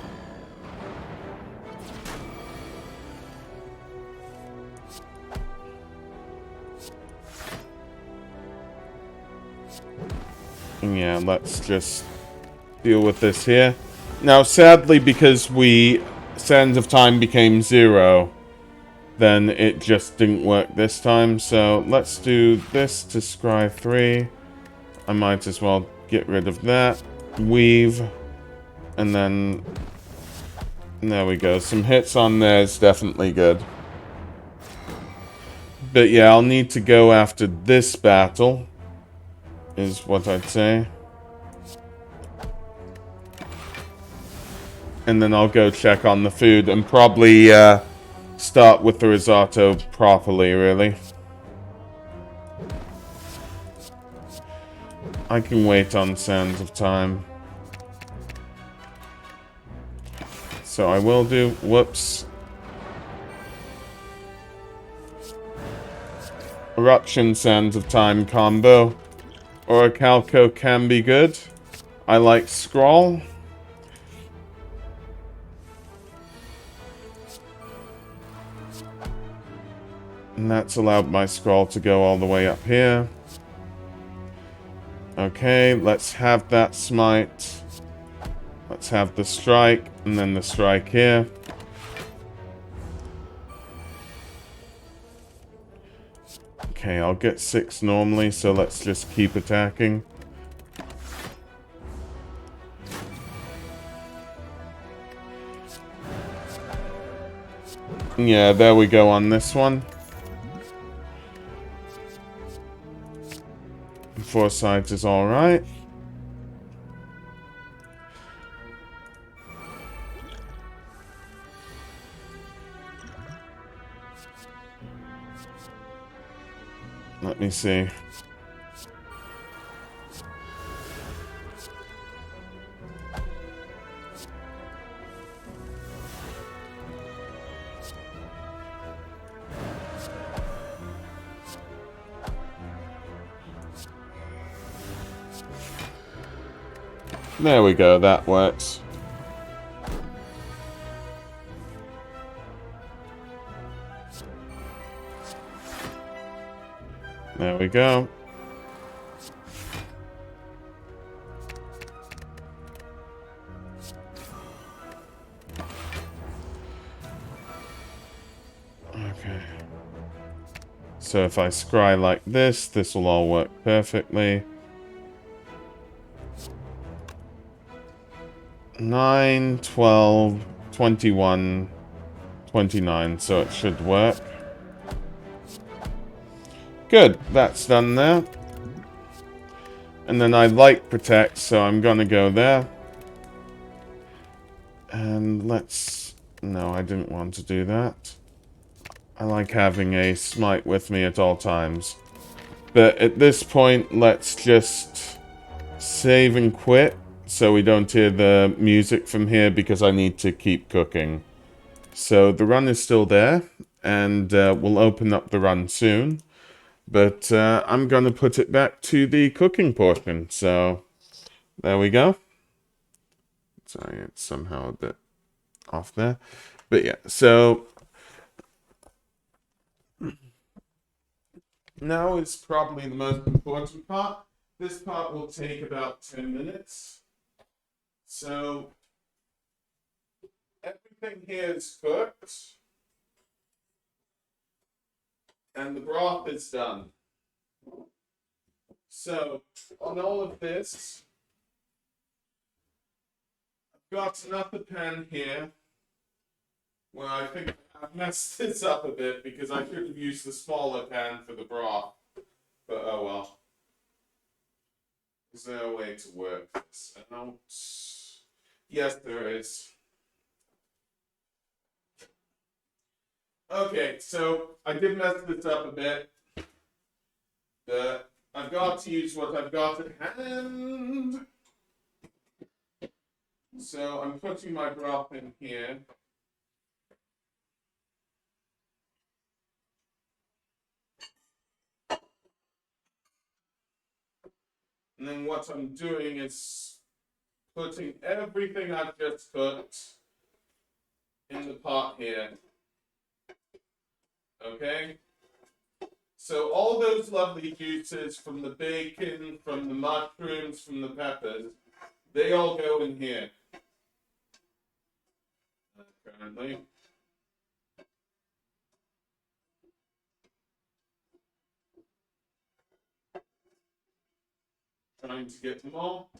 Yeah, let's just deal with this here. Now, sadly, because Sands of Time became 0, then it just didn't work this time. So let's do this to scry 3. I might as well get rid of that. Weave. And then... there we go. Some hits on there is definitely good. But yeah, I'll need to go after this battle, is what I'd say. And then I'll go check on the food and probably start with the risotto properly, really. I can wait on Sands of Time. So I will do. Whoops. Eruption Sands of Time combo. Orichalco can be good. I like Scrawl. And that's allowed my Scrawl to go all the way up here. Okay, let's have that smite. Let's have the strike, and then the strike here. Okay, I'll get 6 normally, so let's just keep attacking. Yeah, there we go on this one. 4 sides is alright. Let me see. There we go, that works. There we go. Okay. So if I scry like this, this will all work perfectly. 9, 12, 21, 29, so it should work. Good, that's done there. And then I like protect, so I'm gonna go there. And let's... no, I didn't want to do that. I like having a smite with me at all times. But at this point, let's just save and quit so we don't hear the music from here because I need to keep cooking. So the run is still there, and we'll open up the run soon. But I'm going to put it back to the cooking portion. So there we go. Sorry, it's somehow a bit off there. But yeah, so now is probably the most important part. This part will take about 10 minutes. So everything here is cooked. And the broth is done. So on all of this, I've got another pan here where I think I've messed this up a bit because I should have used the smaller pan for the broth. But oh well. Is there a way to work this out? Yes, there is. Okay, so I did mess this up a bit. But I've got to use what I've got at hand. So I'm putting my broth in here. And then what I'm doing is putting everything I've just cooked in the pot here. Okay? So all those lovely juices from the bacon, from the mushrooms, from the peppers, they all go in here. Currently. Trying to get them all.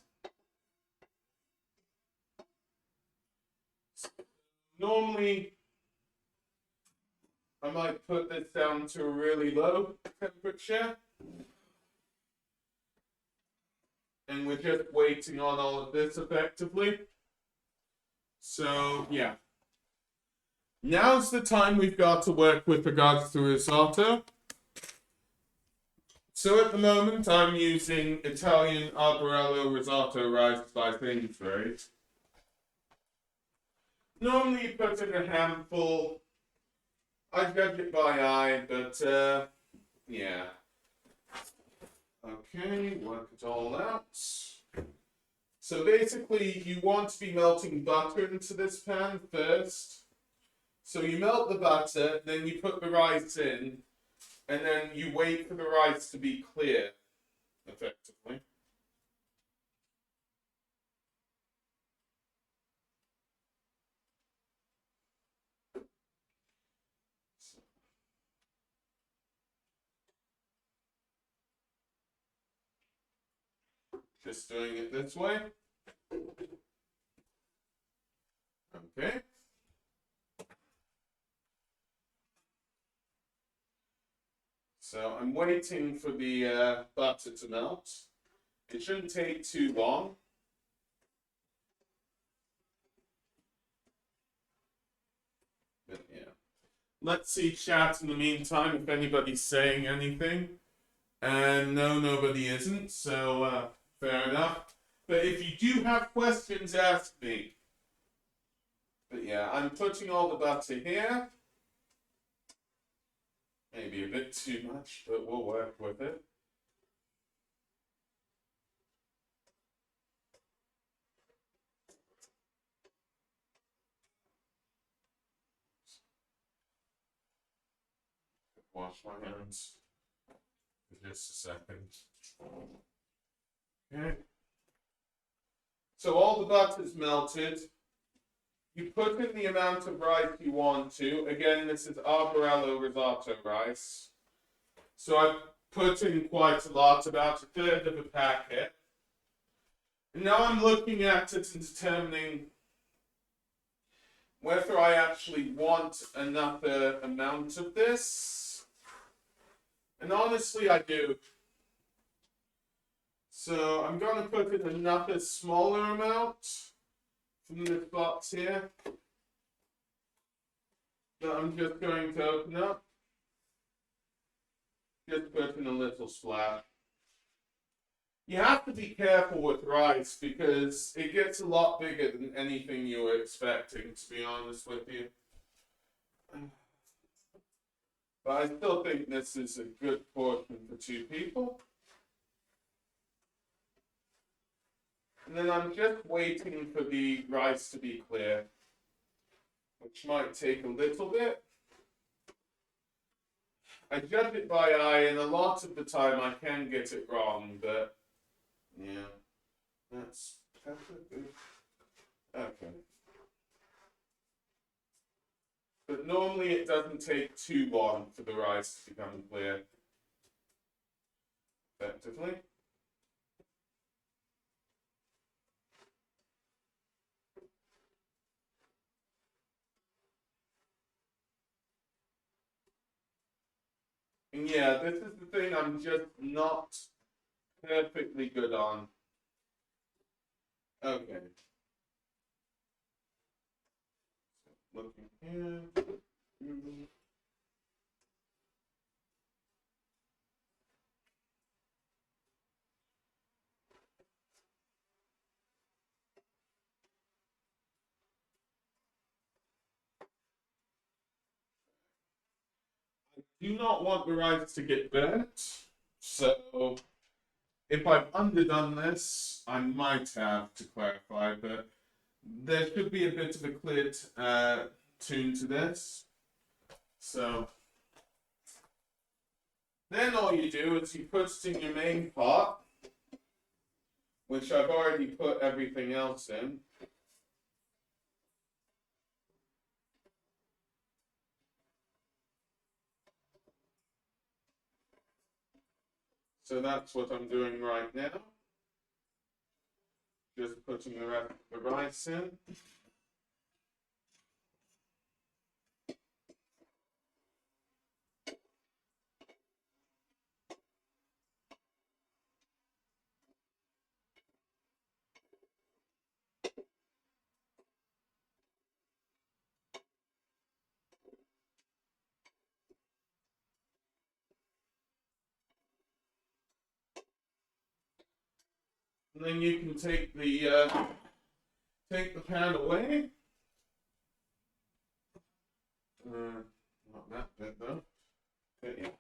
Normally, I might put this down to a really low temperature. And we're just waiting on all of this effectively. So, yeah. Now's the time we've got to work with regards to risotto. So at the moment, I'm using Italian arborello risotto rice by Sainsbury's. Normally you put in a handful. I judge it by eye, but yeah. Okay, work it all out. So basically, you want to be melting butter into this pan first. So you melt the butter, then you put the rice in, and then you wait for the rice to be clear, effectively. Just doing it this way. Okay. So I'm waiting for the butter to melt. It shouldn't take too long. But yeah. Let's see chat in the meantime if anybody's saying anything. And no, nobody isn't, so fair enough. But if you do have questions, ask me. But yeah, I'm putting all the butter here. Maybe a bit too much, but we'll work with it. Wash my hands for just a second. Okay. So all the butter's melted. You put in the amount of rice you want to. Again, this is arborello risotto rice. So I've put in quite a lot, about a third of a packet. And now I'm looking at it and determining whether I actually want another amount of this. And honestly, I do. So I'm going to put in another smaller amount from this box here that I'm just going to open up. Just put in a little splat. You have to be careful with rice because it gets a lot bigger than anything you were expecting, to be honest with you. But I still think this is a good portion for two people. And then I'm just waiting for the rice to be clear, which might take a little bit. I judge it by eye, and a lot of the time I can get it wrong, but yeah, that's perfect. Okay. But normally it doesn't take too long for the rice to become clear effectively. And yeah, this is the thing I'm just not perfectly good on. Okay. Looking here. Do not want the rice to get burnt, so if I've underdone this, I might have to clarify, but there should be a bit of a clear tune to this. So then all you do is you put it in your main pot, which I've already put everything else in. So that's what I'm doing right now. Just putting the rest of the rice in. And then you can take the pan away. Not that bit though. Okay.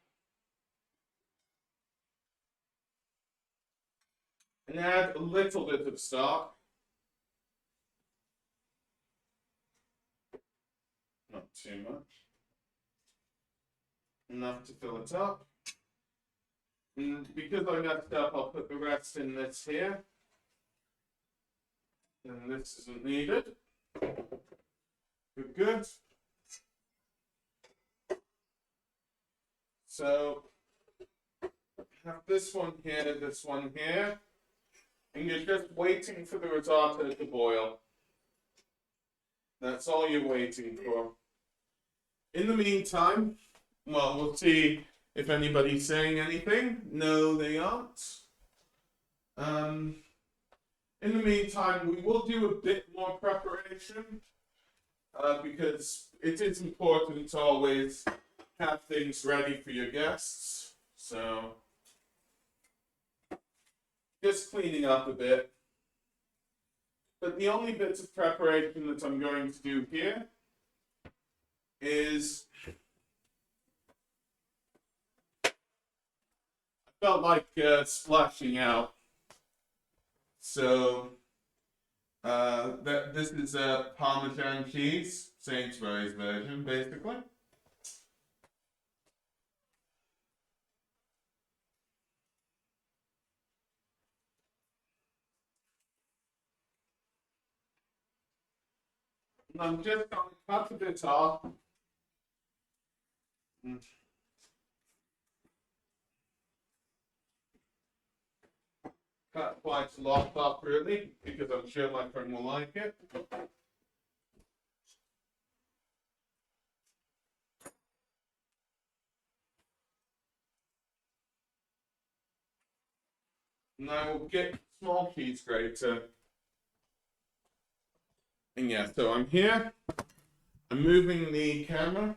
And add a little bit of stock. Not too much. Enough to fill it up. And because I messed up, I'll put the rest in this here. And this isn't needed. Good. So have this one here, and you're just waiting for the risotto to boil. That's all you're waiting for. In the meantime, well, we'll see if anybody's saying anything. No, they aren't. In the meantime, we will do a bit more preparation because it is important to always have things ready for your guests. So, just cleaning up a bit. But the only bits of preparation that I'm going to do here is I felt like splashing out. So this is Parmesan cheese, Sainsbury's version, basically. And I'm just going to cut a bit off. Cut quite a lot off, really, because I'm sure my friend will like it. And I will get a small cheese grater. And yeah, so I'm here. I'm moving the camera.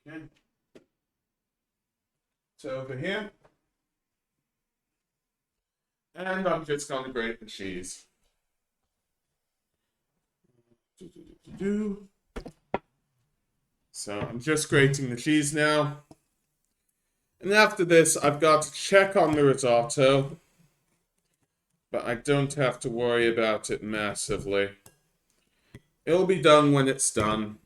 Okay. So over here. And I'm just going to grate the cheese. So I'm just grating the cheese now. And after this, I've got to check on the risotto. But I don't have to worry about it massively. It'll be done when it's done.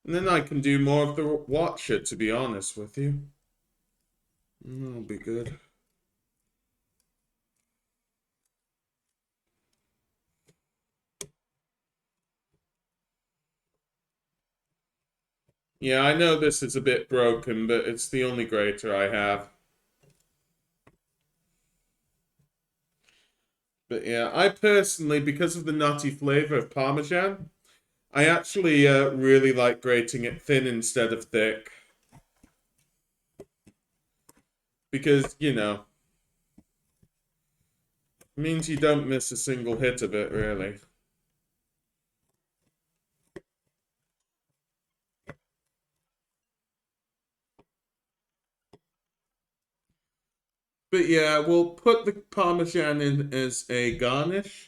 And then I can do more of the watcher, to be honest with you. That'll be good. Yeah, I know this is a bit broken, but it's the only grater I have. But yeah, I personally, because of the nutty flavor of Parmesan, I actually really like grating it thin instead of thick. Because, you know, it means you don't miss a single hit of it, really. But yeah, we'll put the Parmesan in as a garnish.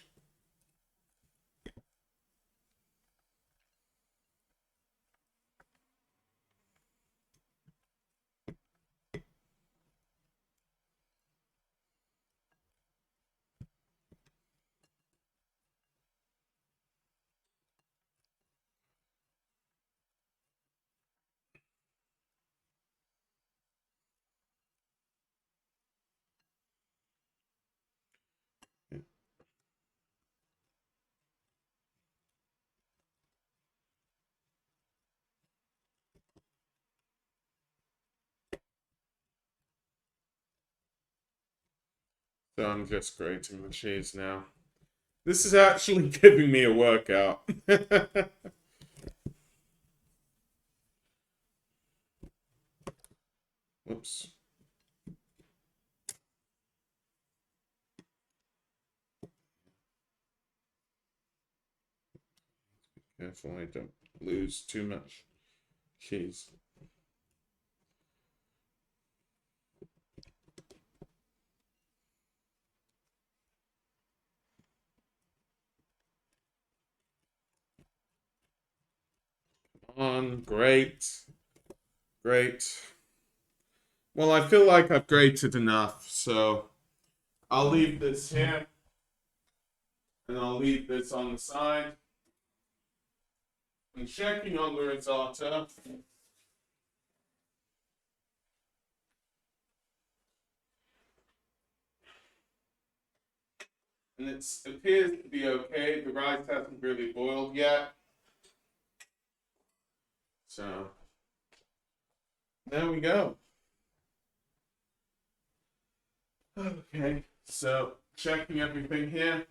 So I'm just grating the cheese now. This is actually giving me a workout. Whoops. Careful I don't lose too much cheese. On, great. Great. Well, I feel like I've grated enough, so I'll leave this here. And I'll leave this on the side. And checking on the risotto. And it appears to be okay. The rice hasn't really boiled yet. So, there we go. Okay, so checking everything here.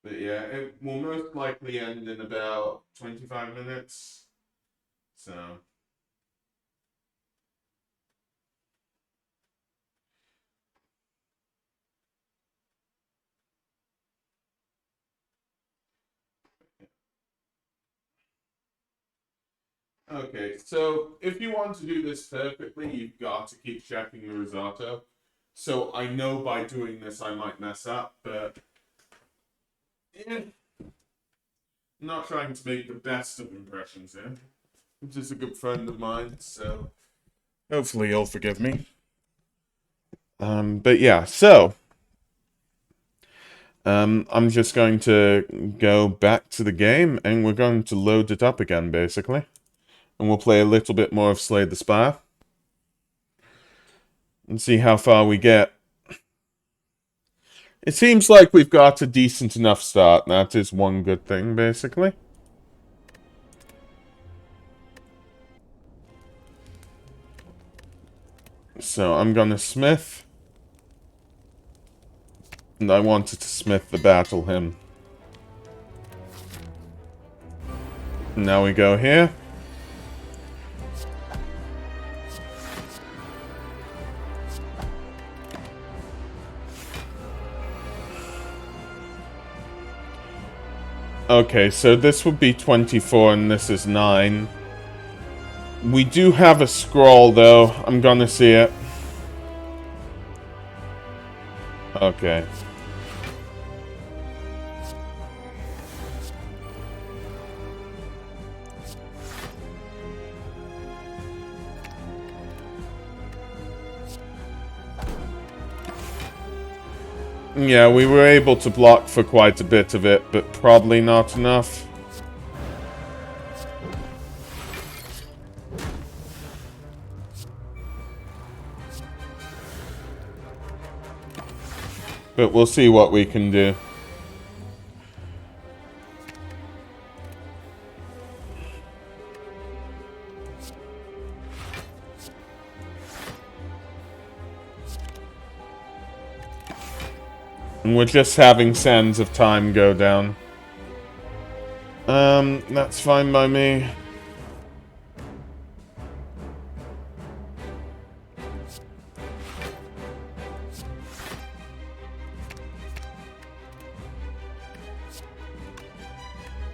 But yeah, it will most likely end in about 25 minutes. So, okay, so if you want to do this perfectly, you've got to keep checking the risotto. So I know by doing this I might mess up, but yeah, I'm not trying to make the best of impressions here. Which is a good friend of mine, so hopefully you'll forgive me. But yeah, so I'm just going to go back to the game and we're going to load it up again, basically. And we'll play a little bit more of Slay the Spire. And see how far we get. It seems like we've got a decent enough start. That is one good thing, basically. So I'm gonna smith. And I wanted to smith the battle hymn. Now we go here. Okay, so this would be 24 and this is 9. We do have a scroll, though. I'm gonna see it. Okay. Yeah, we were able to block for quite a bit of it, but probably not enough. But we'll see what we can do. And we're just having sands of time go down. That's fine by me.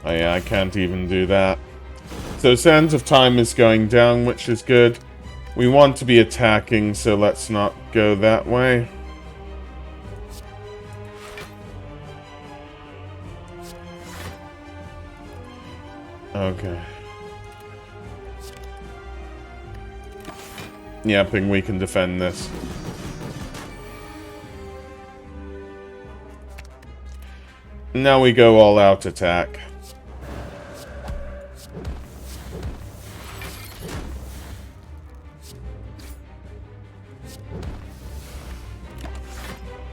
Oh yeah, I can't even do that. So sands of time is going down, which is good. We want to be attacking, so let's not go that way. Okay. Yeah, Ping, we can defend this. Now we go all out attack.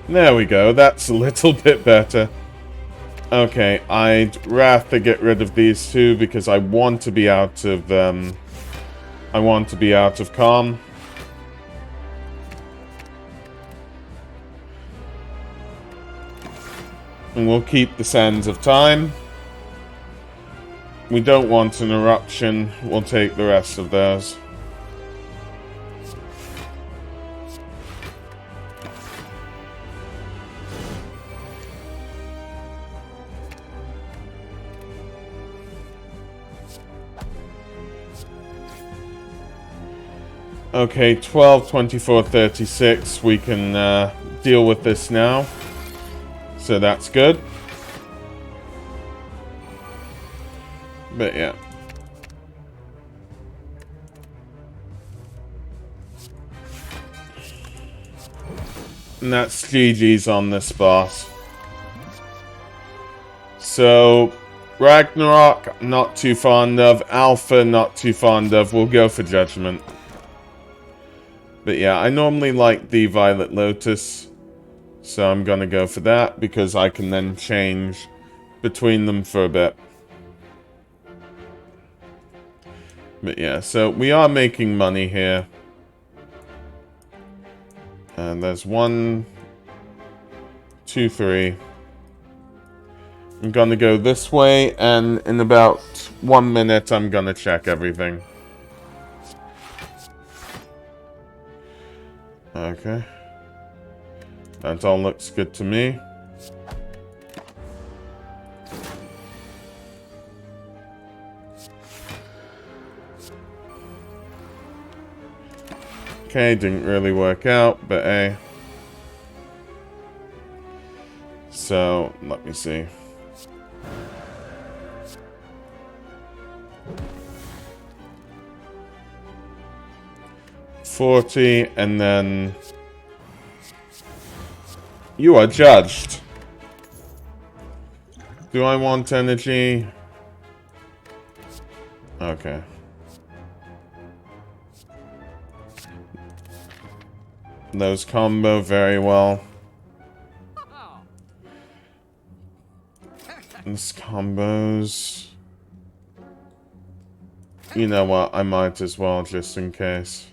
There we go, that's a little bit better. Okay, I'd rather get rid of these two because I want to be out of, I want to be out of calm. And we'll keep the sands of time. We don't want an eruption. We'll take the rest of those. Okay, 12, 24, 36. We can deal with this now. So that's good. But yeah. And that's GG's on this boss. So, Ragnarok, not too fond of. Alpha, not too fond of. We'll go for Judgment. But yeah, I normally like the Violet Lotus. So I'm gonna go for that because I can then change between them for a bit. But yeah, so we are making money here. And there's 1, 2, 3. I'm gonna go this way, and in about 1 minute, I'm gonna check everything. Okay. That all looks good to me. Okay, didn't really work out, but hey. So, let me see. $40, and then you are judged. Do I want energy? Okay. Those combo very well. This combos. You know what? I might as well, just in case.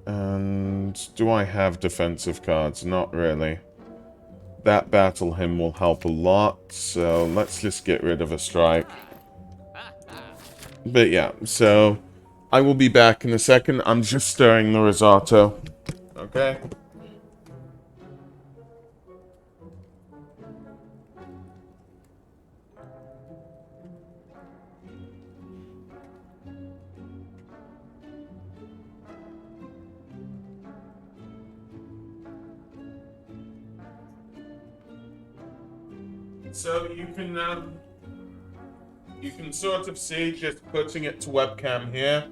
And do I have defensive cards? Not really. That battle hymn will help a lot, so let's just get rid of a strike. But yeah, so I will be back in a second. I'm just stirring the risotto. Okay? So you can sort of see, just putting it to webcam here,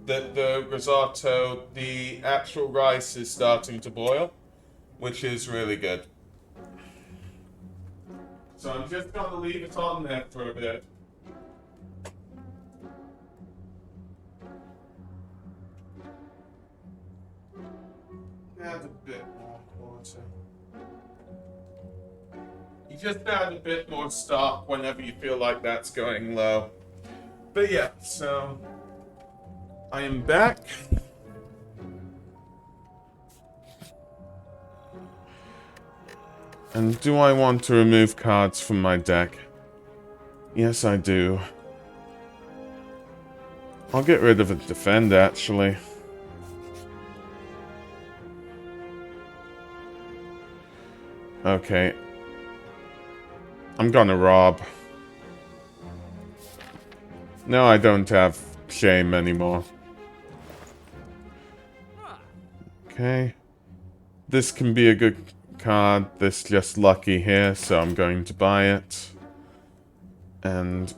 that the risotto, the actual rice is starting to boil, which is really good. So I'm just gonna leave it on there for a bit. Add a bit more water. You just add a bit more stock whenever you feel like that's going low. But yeah, so I am back. And do I want to remove cards from my deck? Yes, I do. I'll get rid of a defend, actually. Okay. I'm gonna rob. No, I don't have shame anymore. Okay. This can be a good card. This just lucky here, so I'm going to buy it. And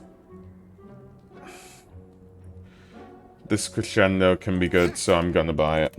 this crescendo can be good, so I'm gonna buy it.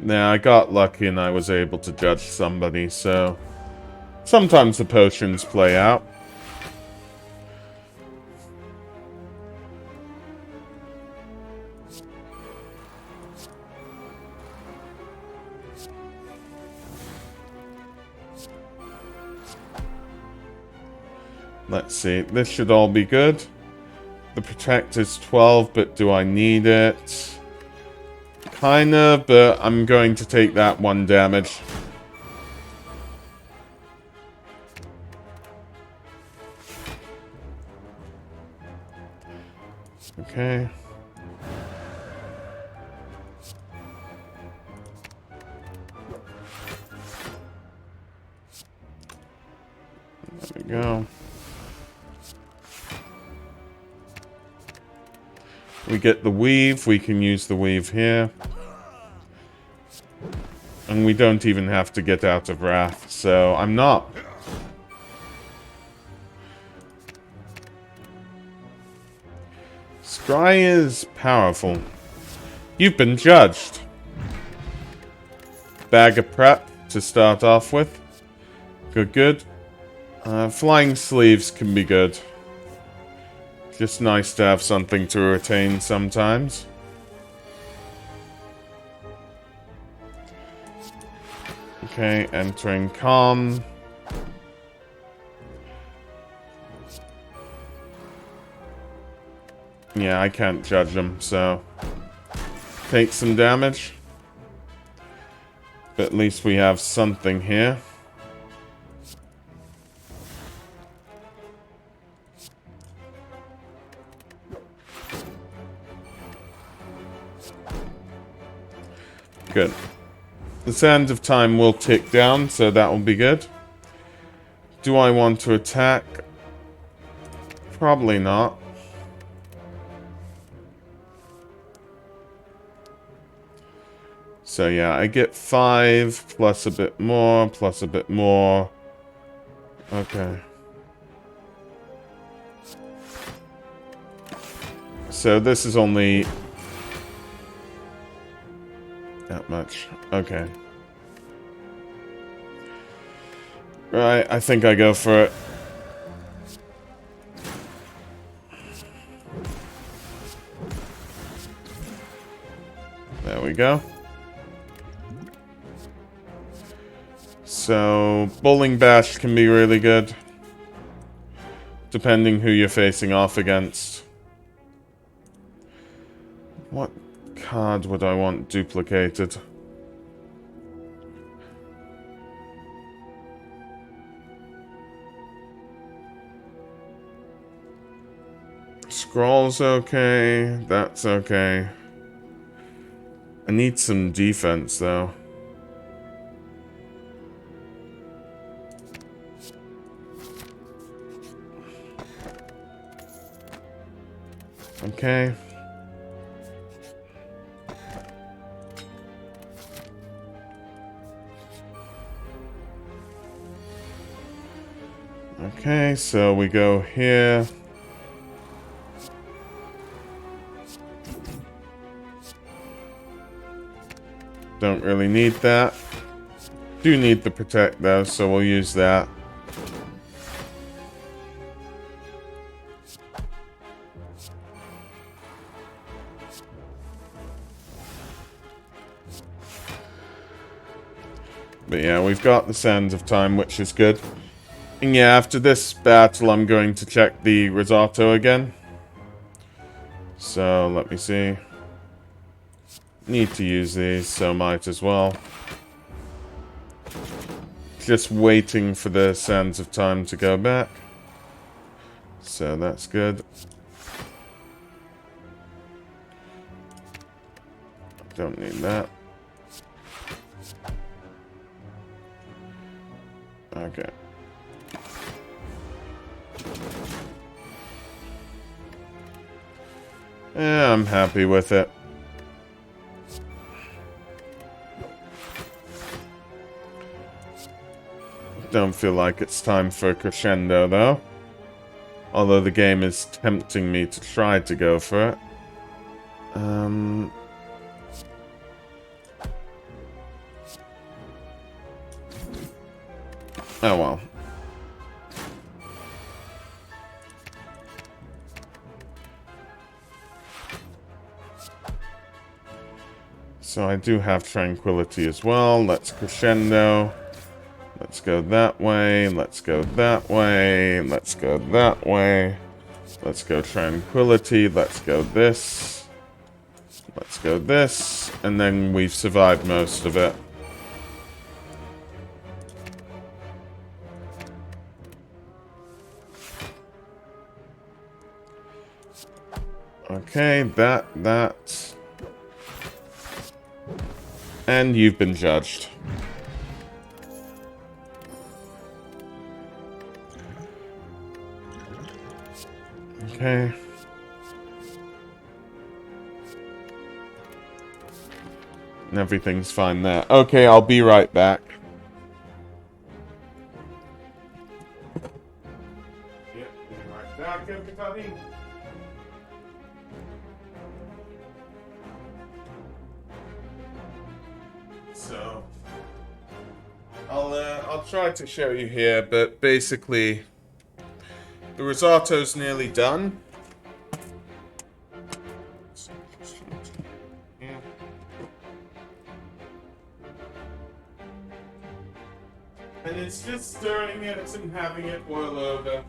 Yeah, I got lucky and I was able to judge somebody, so sometimes the potions play out. Let's see, this should all be good. The protect is 12, but do I need it? Kinda, but I'm going to take that 1 damage. Okay. There we go. We get the weave. We can use the weave here. And we don't even have to get out of Wrath, so I'm not. Scry is powerful. You've been judged. Bag of prep to start off with. Good, good. Flying sleeves can be good. Just nice to have something to retain sometimes. Okay, entering calm. Yeah, I can't judge them, so take some damage. But at least we have something here. Good. The sands of time will tick down, so that will be good. Do I want to attack? Probably not. So yeah, I get 5, plus a bit more, plus a bit more. Okay. So this is only that much. Okay. Right, I think I go for it. There we go. So, Bowling Bash can be really good. Depending who you're facing off against. What card would I want duplicated? Scroll's okay. That's okay. I need some defense, though. Okay. Okay, so we go here. Don't really need that. Do need the protect though, so we'll use that. But yeah, we've got the Sands of Time, which is good. And yeah, after this battle, I'm going to check the risotto again. So, let me see. Need to use these, so might as well. Just waiting for the Sands of Time to go back. So that's good. Don't need that. Okay. Yeah, I'm happy with it. Don't feel like it's time for a crescendo, though. Although the game is tempting me to try to go for it. Oh well. So I do have tranquility as well. Let's crescendo. Let's go that way. Let's go that way. Let's go that way. Let's go tranquility. Let's go this. Let's go this. And then we've survived most of it. Okay, that. And you've been judged. Okay. And everything's fine there. Okay, I'll be right back. Yep, be right back, everybody. So, I'll try to show you here, but basically, the risotto's nearly done. And it's just stirring it and having it boil over.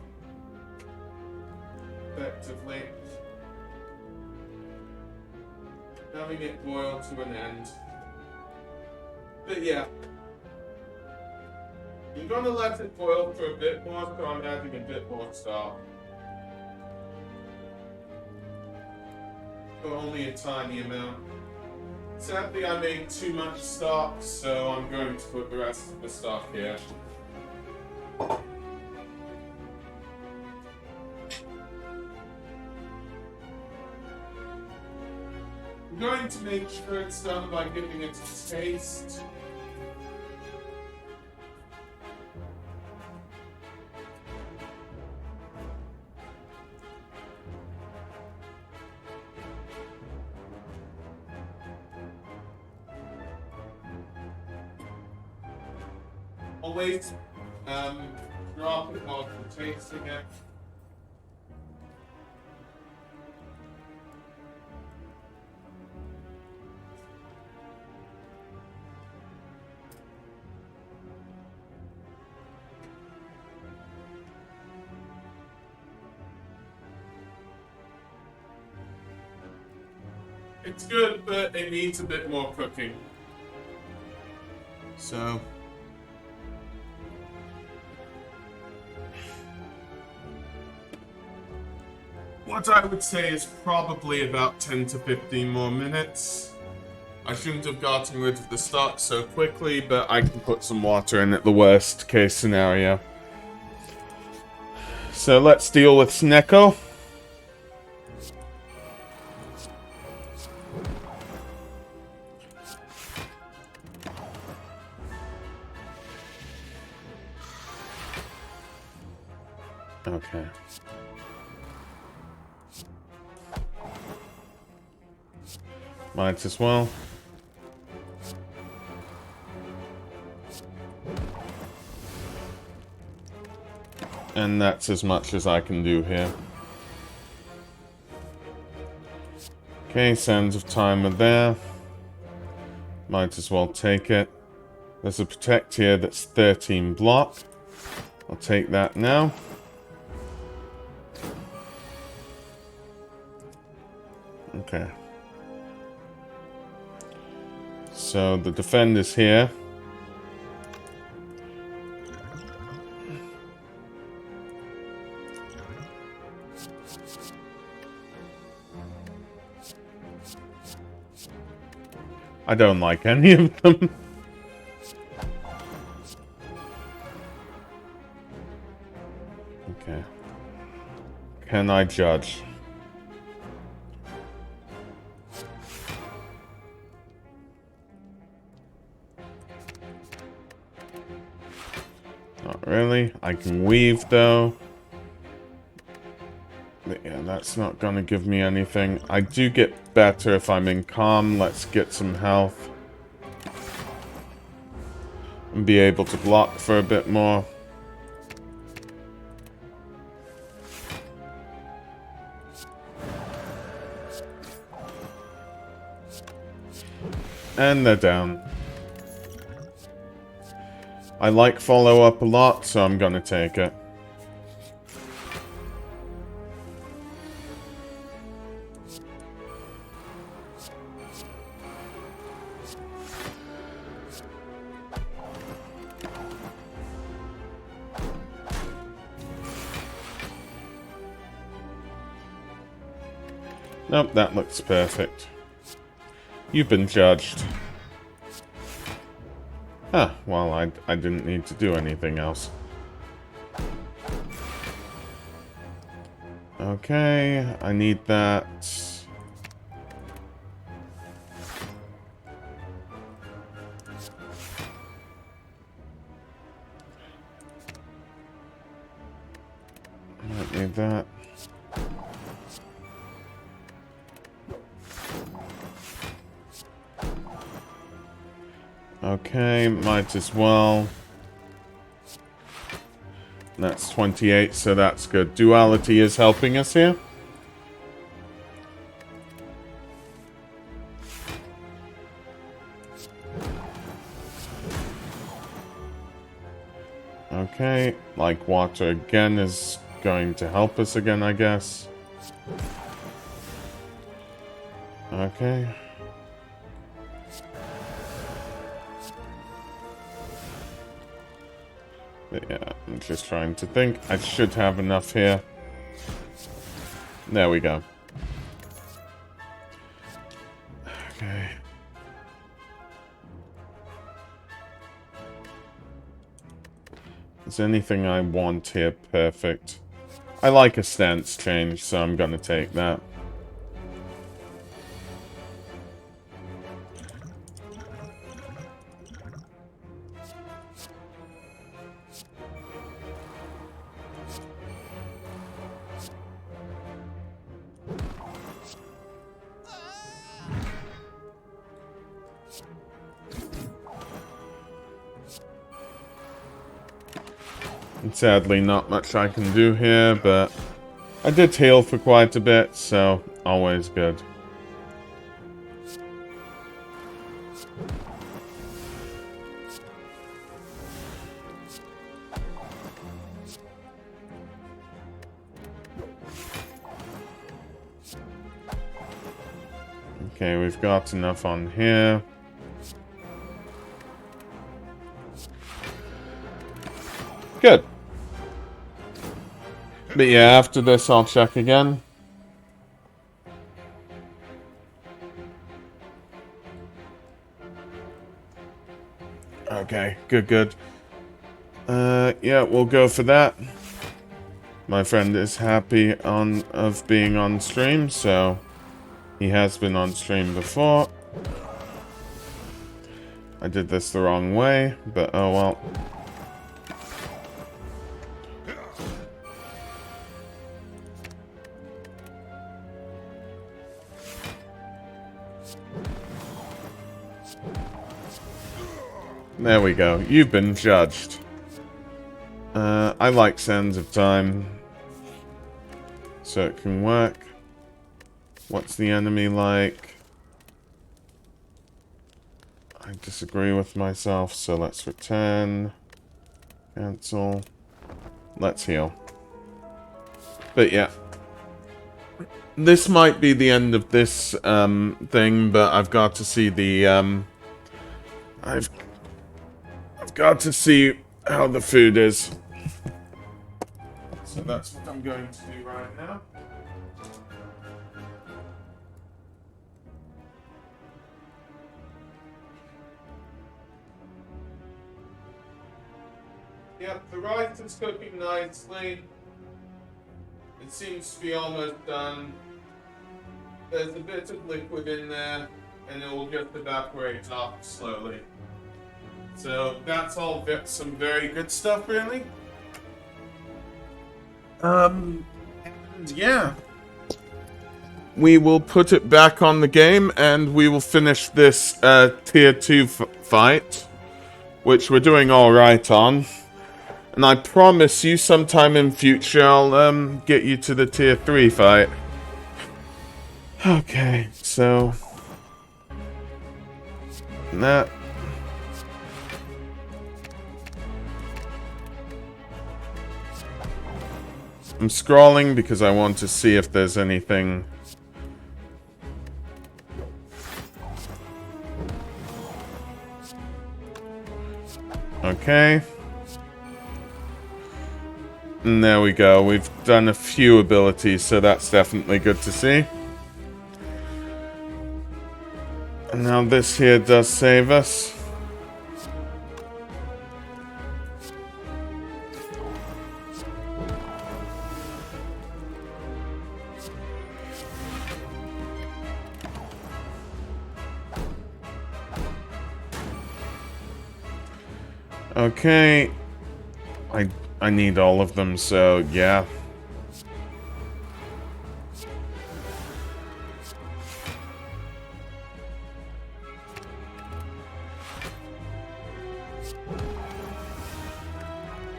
Effectively. Having it boil to an end. But yeah. You're gonna let it boil for a bit more, so I'm adding a bit more stock. But only a tiny amount. Sadly, I made too much stock, so I'm going to put the rest of the stock here. I'm going to make sure it's done by giving it a taste. Always drop it while you're tasting it. It's good, but it needs a bit more cooking. So... what I would say is probably about 10 to 15 more minutes. I shouldn't have gotten rid of the stock so quickly, but I can put some water in at the worst case scenario. So let's deal with Snecko. Okay. Might as well. And that's as much as I can do here. Okay, Sands of Time are there. Might as well take it. There's a protect here that's 13 block. I'll take that now. Okay. So the defend is here. I don't like any of them. Okay. Can I judge? Not really. I can weave though. But yeah, that's not gonna give me anything. I do get better if I'm in calm. Let's get some health. And be able to block for a bit more. And they're down. I like follow-up a lot, so I'm gonna take it. Nope, that looks perfect. You've been judged. Ah, well, I didn't need to do anything else. Okay, I need that. I don't need that. Okay, might as well. That's 28, so that's good. Duality is helping us here. Okay, like water again is going to help us again, I guess. Okay. But yeah, I'm just trying to think. I should have enough here. There we go. Okay. Is anything I want here perfect? I like a stance change, so I'm gonna take that. And sadly, not much I can do here, but I did heal for quite a bit, so always good. Okay, we've got enough on here. Good. But yeah, after this I'll check again. Okay, good. Yeah, we'll go for that. My friend is happy of being on stream, so he has been on stream before. I did this the wrong way, but oh well. There we go. You've been judged. I like Sands of Time, so it can work. What's the enemy like? I disagree with myself, so let's return. Cancel. Let's heal. But yeah. This might be the end of this thing, but I've got to see the I've got to see how the food is. So that's what I'm going to do right now. Yep, the rice is cooking nicely. It seems to be almost done. There's a bit of liquid in there, and it will just evaporate off slowly. So that's all some very good stuff, really. And yeah. We will put it back on the game, and we will finish this tier 2 fight, which we're doing alright on. And I promise you sometime in future I'll get you to the tier 3 fight. Okay, so that I'm scrolling because I want to see if there's anything. Okay. And there we go. We've done a few abilities, so that's definitely good to see. And now this here does save us. Okay. I need all of them, so yeah.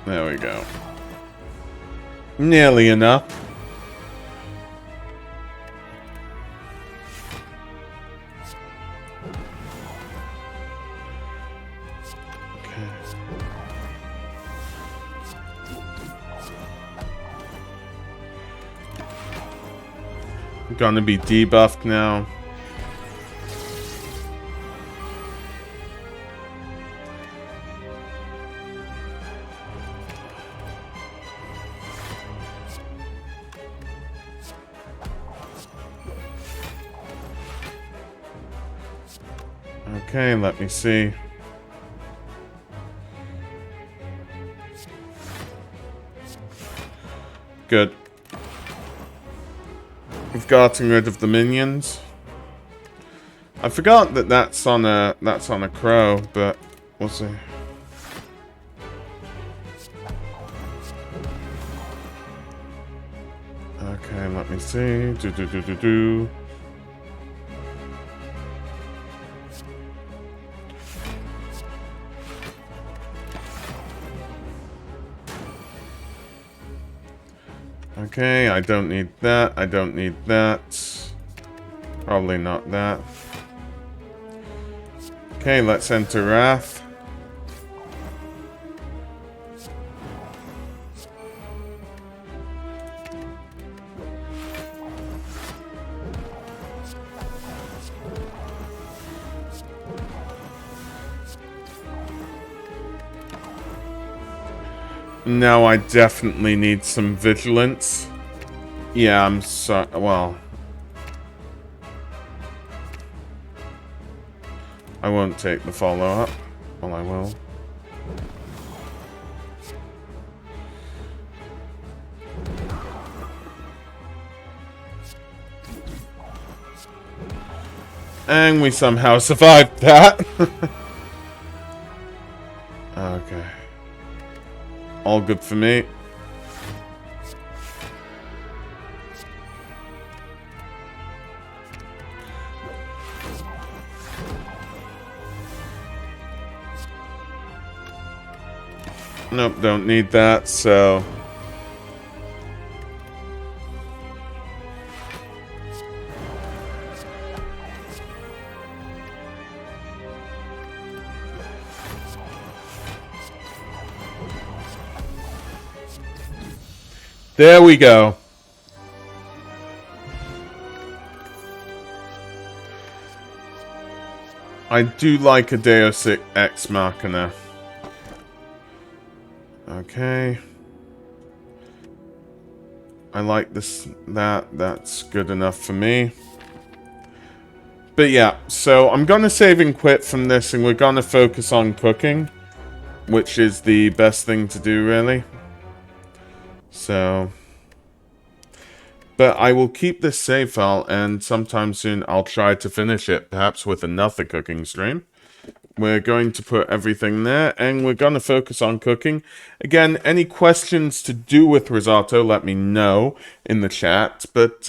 There we go. Nearly enough. Gonna be debuffed now. Okay, let me see. Good. We've gotten rid of the minions. I forgot that that's on a crow, but we'll see. Okay, let me see. Do. Okay, I don't need that. I don't need that. Probably not that. Okay, let's enter Wrath. Now I definitely need some vigilance. Yeah, I'm sorry. Well, I won't take the follow-up. Well, I will. And we somehow survived that. Okay. All good for me. Nope, don't need that, so... There we go. I do like a Deus Ex Machina. Okay. I like this, that's good enough for me. But yeah, so I'm gonna save and quit from this and we're gonna focus on cooking, which is the best thing to do, really. So... But I will keep this save file, and sometime soon I'll try to finish it, perhaps with another cooking stream. We're going to put everything there, and we're going to focus on cooking. Again, any questions to do with risotto, let me know in the chat. But,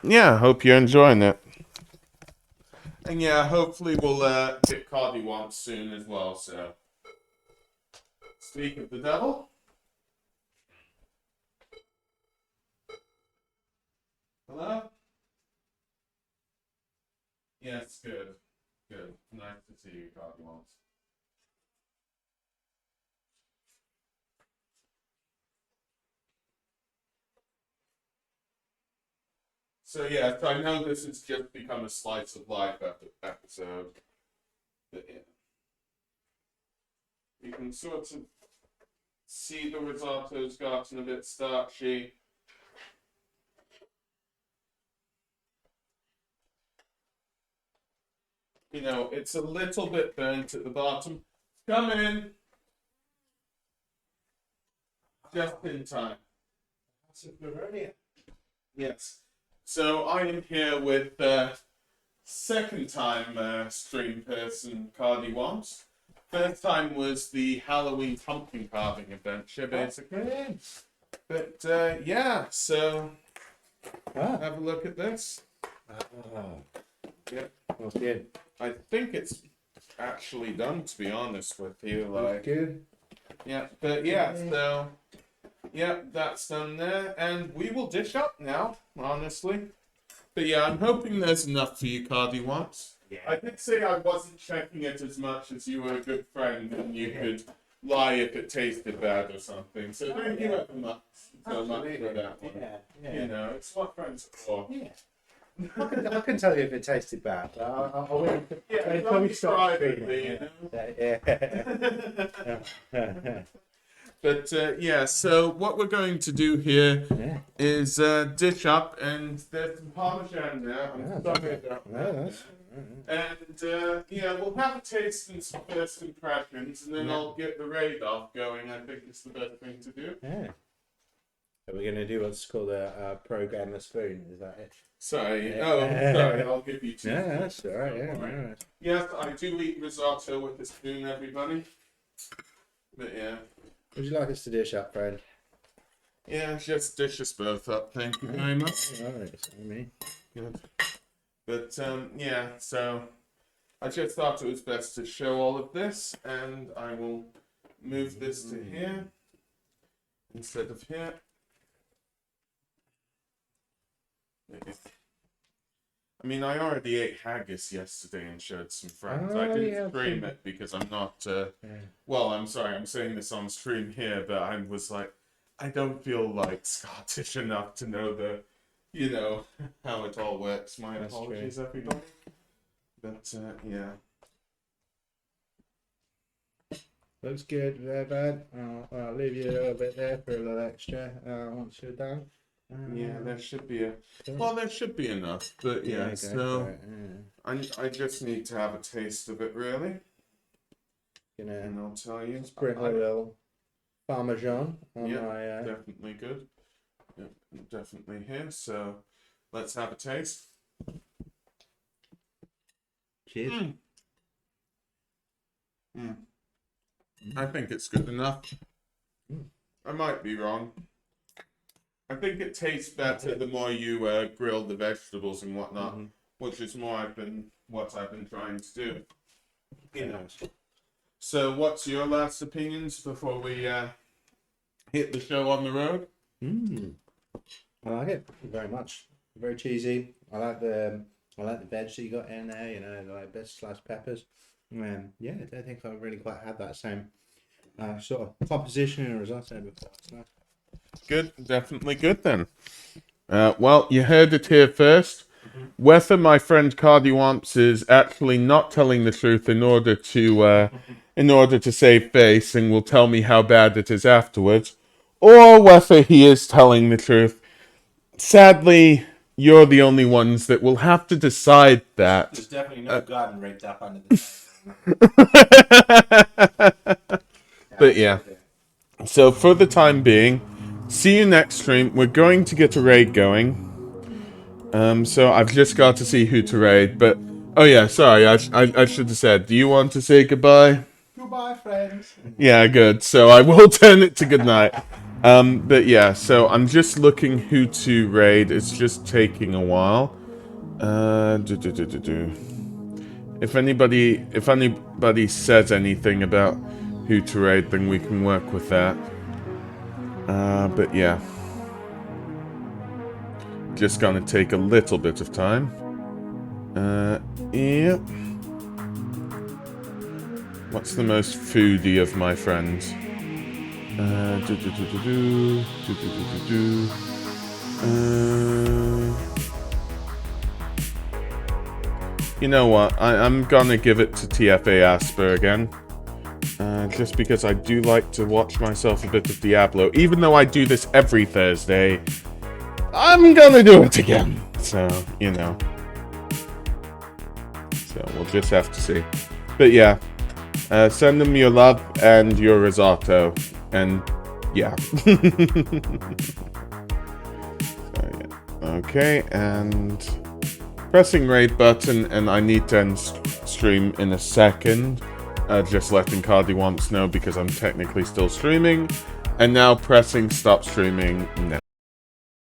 yeah, hope you're enjoying it. And yeah, hopefully we'll get Cardi once soon as well, so... Speak of the devil. Hello? Yes, good. Good. Nice to see you, Cardi once. So yeah, I know this has just become a slice of life episode. But yeah. You can sort of see the risotto's gotten a bit starchy. You know, it's a little bit burnt at the bottom. Come in. Just in time. That's a Bavaria. Yes. So I am here with second time stream person Cardi once. First time was the Halloween pumpkin carving adventure, basically. But yeah, so have a look at this. Yep. Okay. I think it's actually done, to be honest with you. Like, Good. yeah, but yeah, so yeah, that's done there, and we will dish up now, honestly. But yeah, I'm hoping there's enough for you, Cardi once. Yeah. I did say I wasn't checking it as much as you were a good friend and you could lie if it tasted bad or something. So thank you ever much so much for that one. Yeah. You know, it's what friends are for. Yeah. I can tell you if it tasted bad. I will. Yeah, Until we stop privately, streaming. Yeah. But yeah, so what we're going to do here is dish up, and there's some Parmesan there. I'm sorry about that. And yeah, we'll have a taste and some first impressions, and then I'll get the raid off going. I think it's the best thing to do. Yeah. So we're going to do what's called a programmer spoon. Is that it? Sorry. Oh, sorry. I'll give you two. Yeah, that's all right. Yeah, All right. right. Yes, I do eat risotto with a spoon, everybody. But yeah. Would you like us to dish up, friend? Yeah, just dish us both up. Thank you very much. All right, so me. Good. But yeah, so I just thought it was best to show all of this, and I will move this to here instead of here. I mean, I already ate haggis yesterday and showed some friends. I didn't stream it because I'm not. Well, I'm sorry, I'm saying this on stream here, but I was like, I don't feel like Scottish enough to know the, you know, how it all works. My apologies, everybody. But yeah. Looks good, very bad. I'll leave you a little bit there for a little extra once you're done. Yeah, there should be a. Well, there should be enough, but yeah. Okay, So right, I just need to have a taste of it, really. You And know, I'll tell you, sprinkle a little Parmesan on yeah, my. definitely good. Yep, definitely here. So let's have a taste. Cheers. I think it's good enough. Mm. I might be wrong. I think it tastes better the more you grill the vegetables and whatnot, Mm-hmm. which is what I've been trying to do. Yes. So, what's your last opinions before we hit the show on the road? I like it very much. Very cheesy. I like the veg that you got in there. You know, like bits sliced peppers. Yeah, I don't think I've really quite had that same sort of composition in a risotto before. It's nice. Good, definitely good then. Well, you heard it here first. Whether my friend Cardi Wamps is actually not telling the truth in order to save face and will tell me how bad it is afterwards, or whether he is telling the truth. Sadly, you're the only ones that will have to decide that. There's definitely no garden rigged up under the table. But yeah. So for the time being, see you next stream. We're going to get a raid going. So I've just got to see who to raid. But oh yeah, sorry, I should have said. Do you want to say goodbye? Goodbye, friends. Yeah, good. So I will turn it to goodnight. But yeah, so I'm just looking who to raid. It's just taking a while. If anybody says anything about who to raid, then we can work with that. But yeah. Just gonna take a little bit of time. Yeah. What's the most foodie of my friends? You know what? I'm gonna give it to TFA Asper again. Just because I do like to watch myself a bit of Diablo. Even though I do this every Thursday, I'm gonna do it again. So, you know. So, we'll just have to see. But yeah. Send them your love and your risotto. And, yeah. So, yeah. Okay, and... pressing raid button, and I need to end stream in a second. Just letting Cardi Wants know because I'm technically still streaming. And now pressing stop streaming now.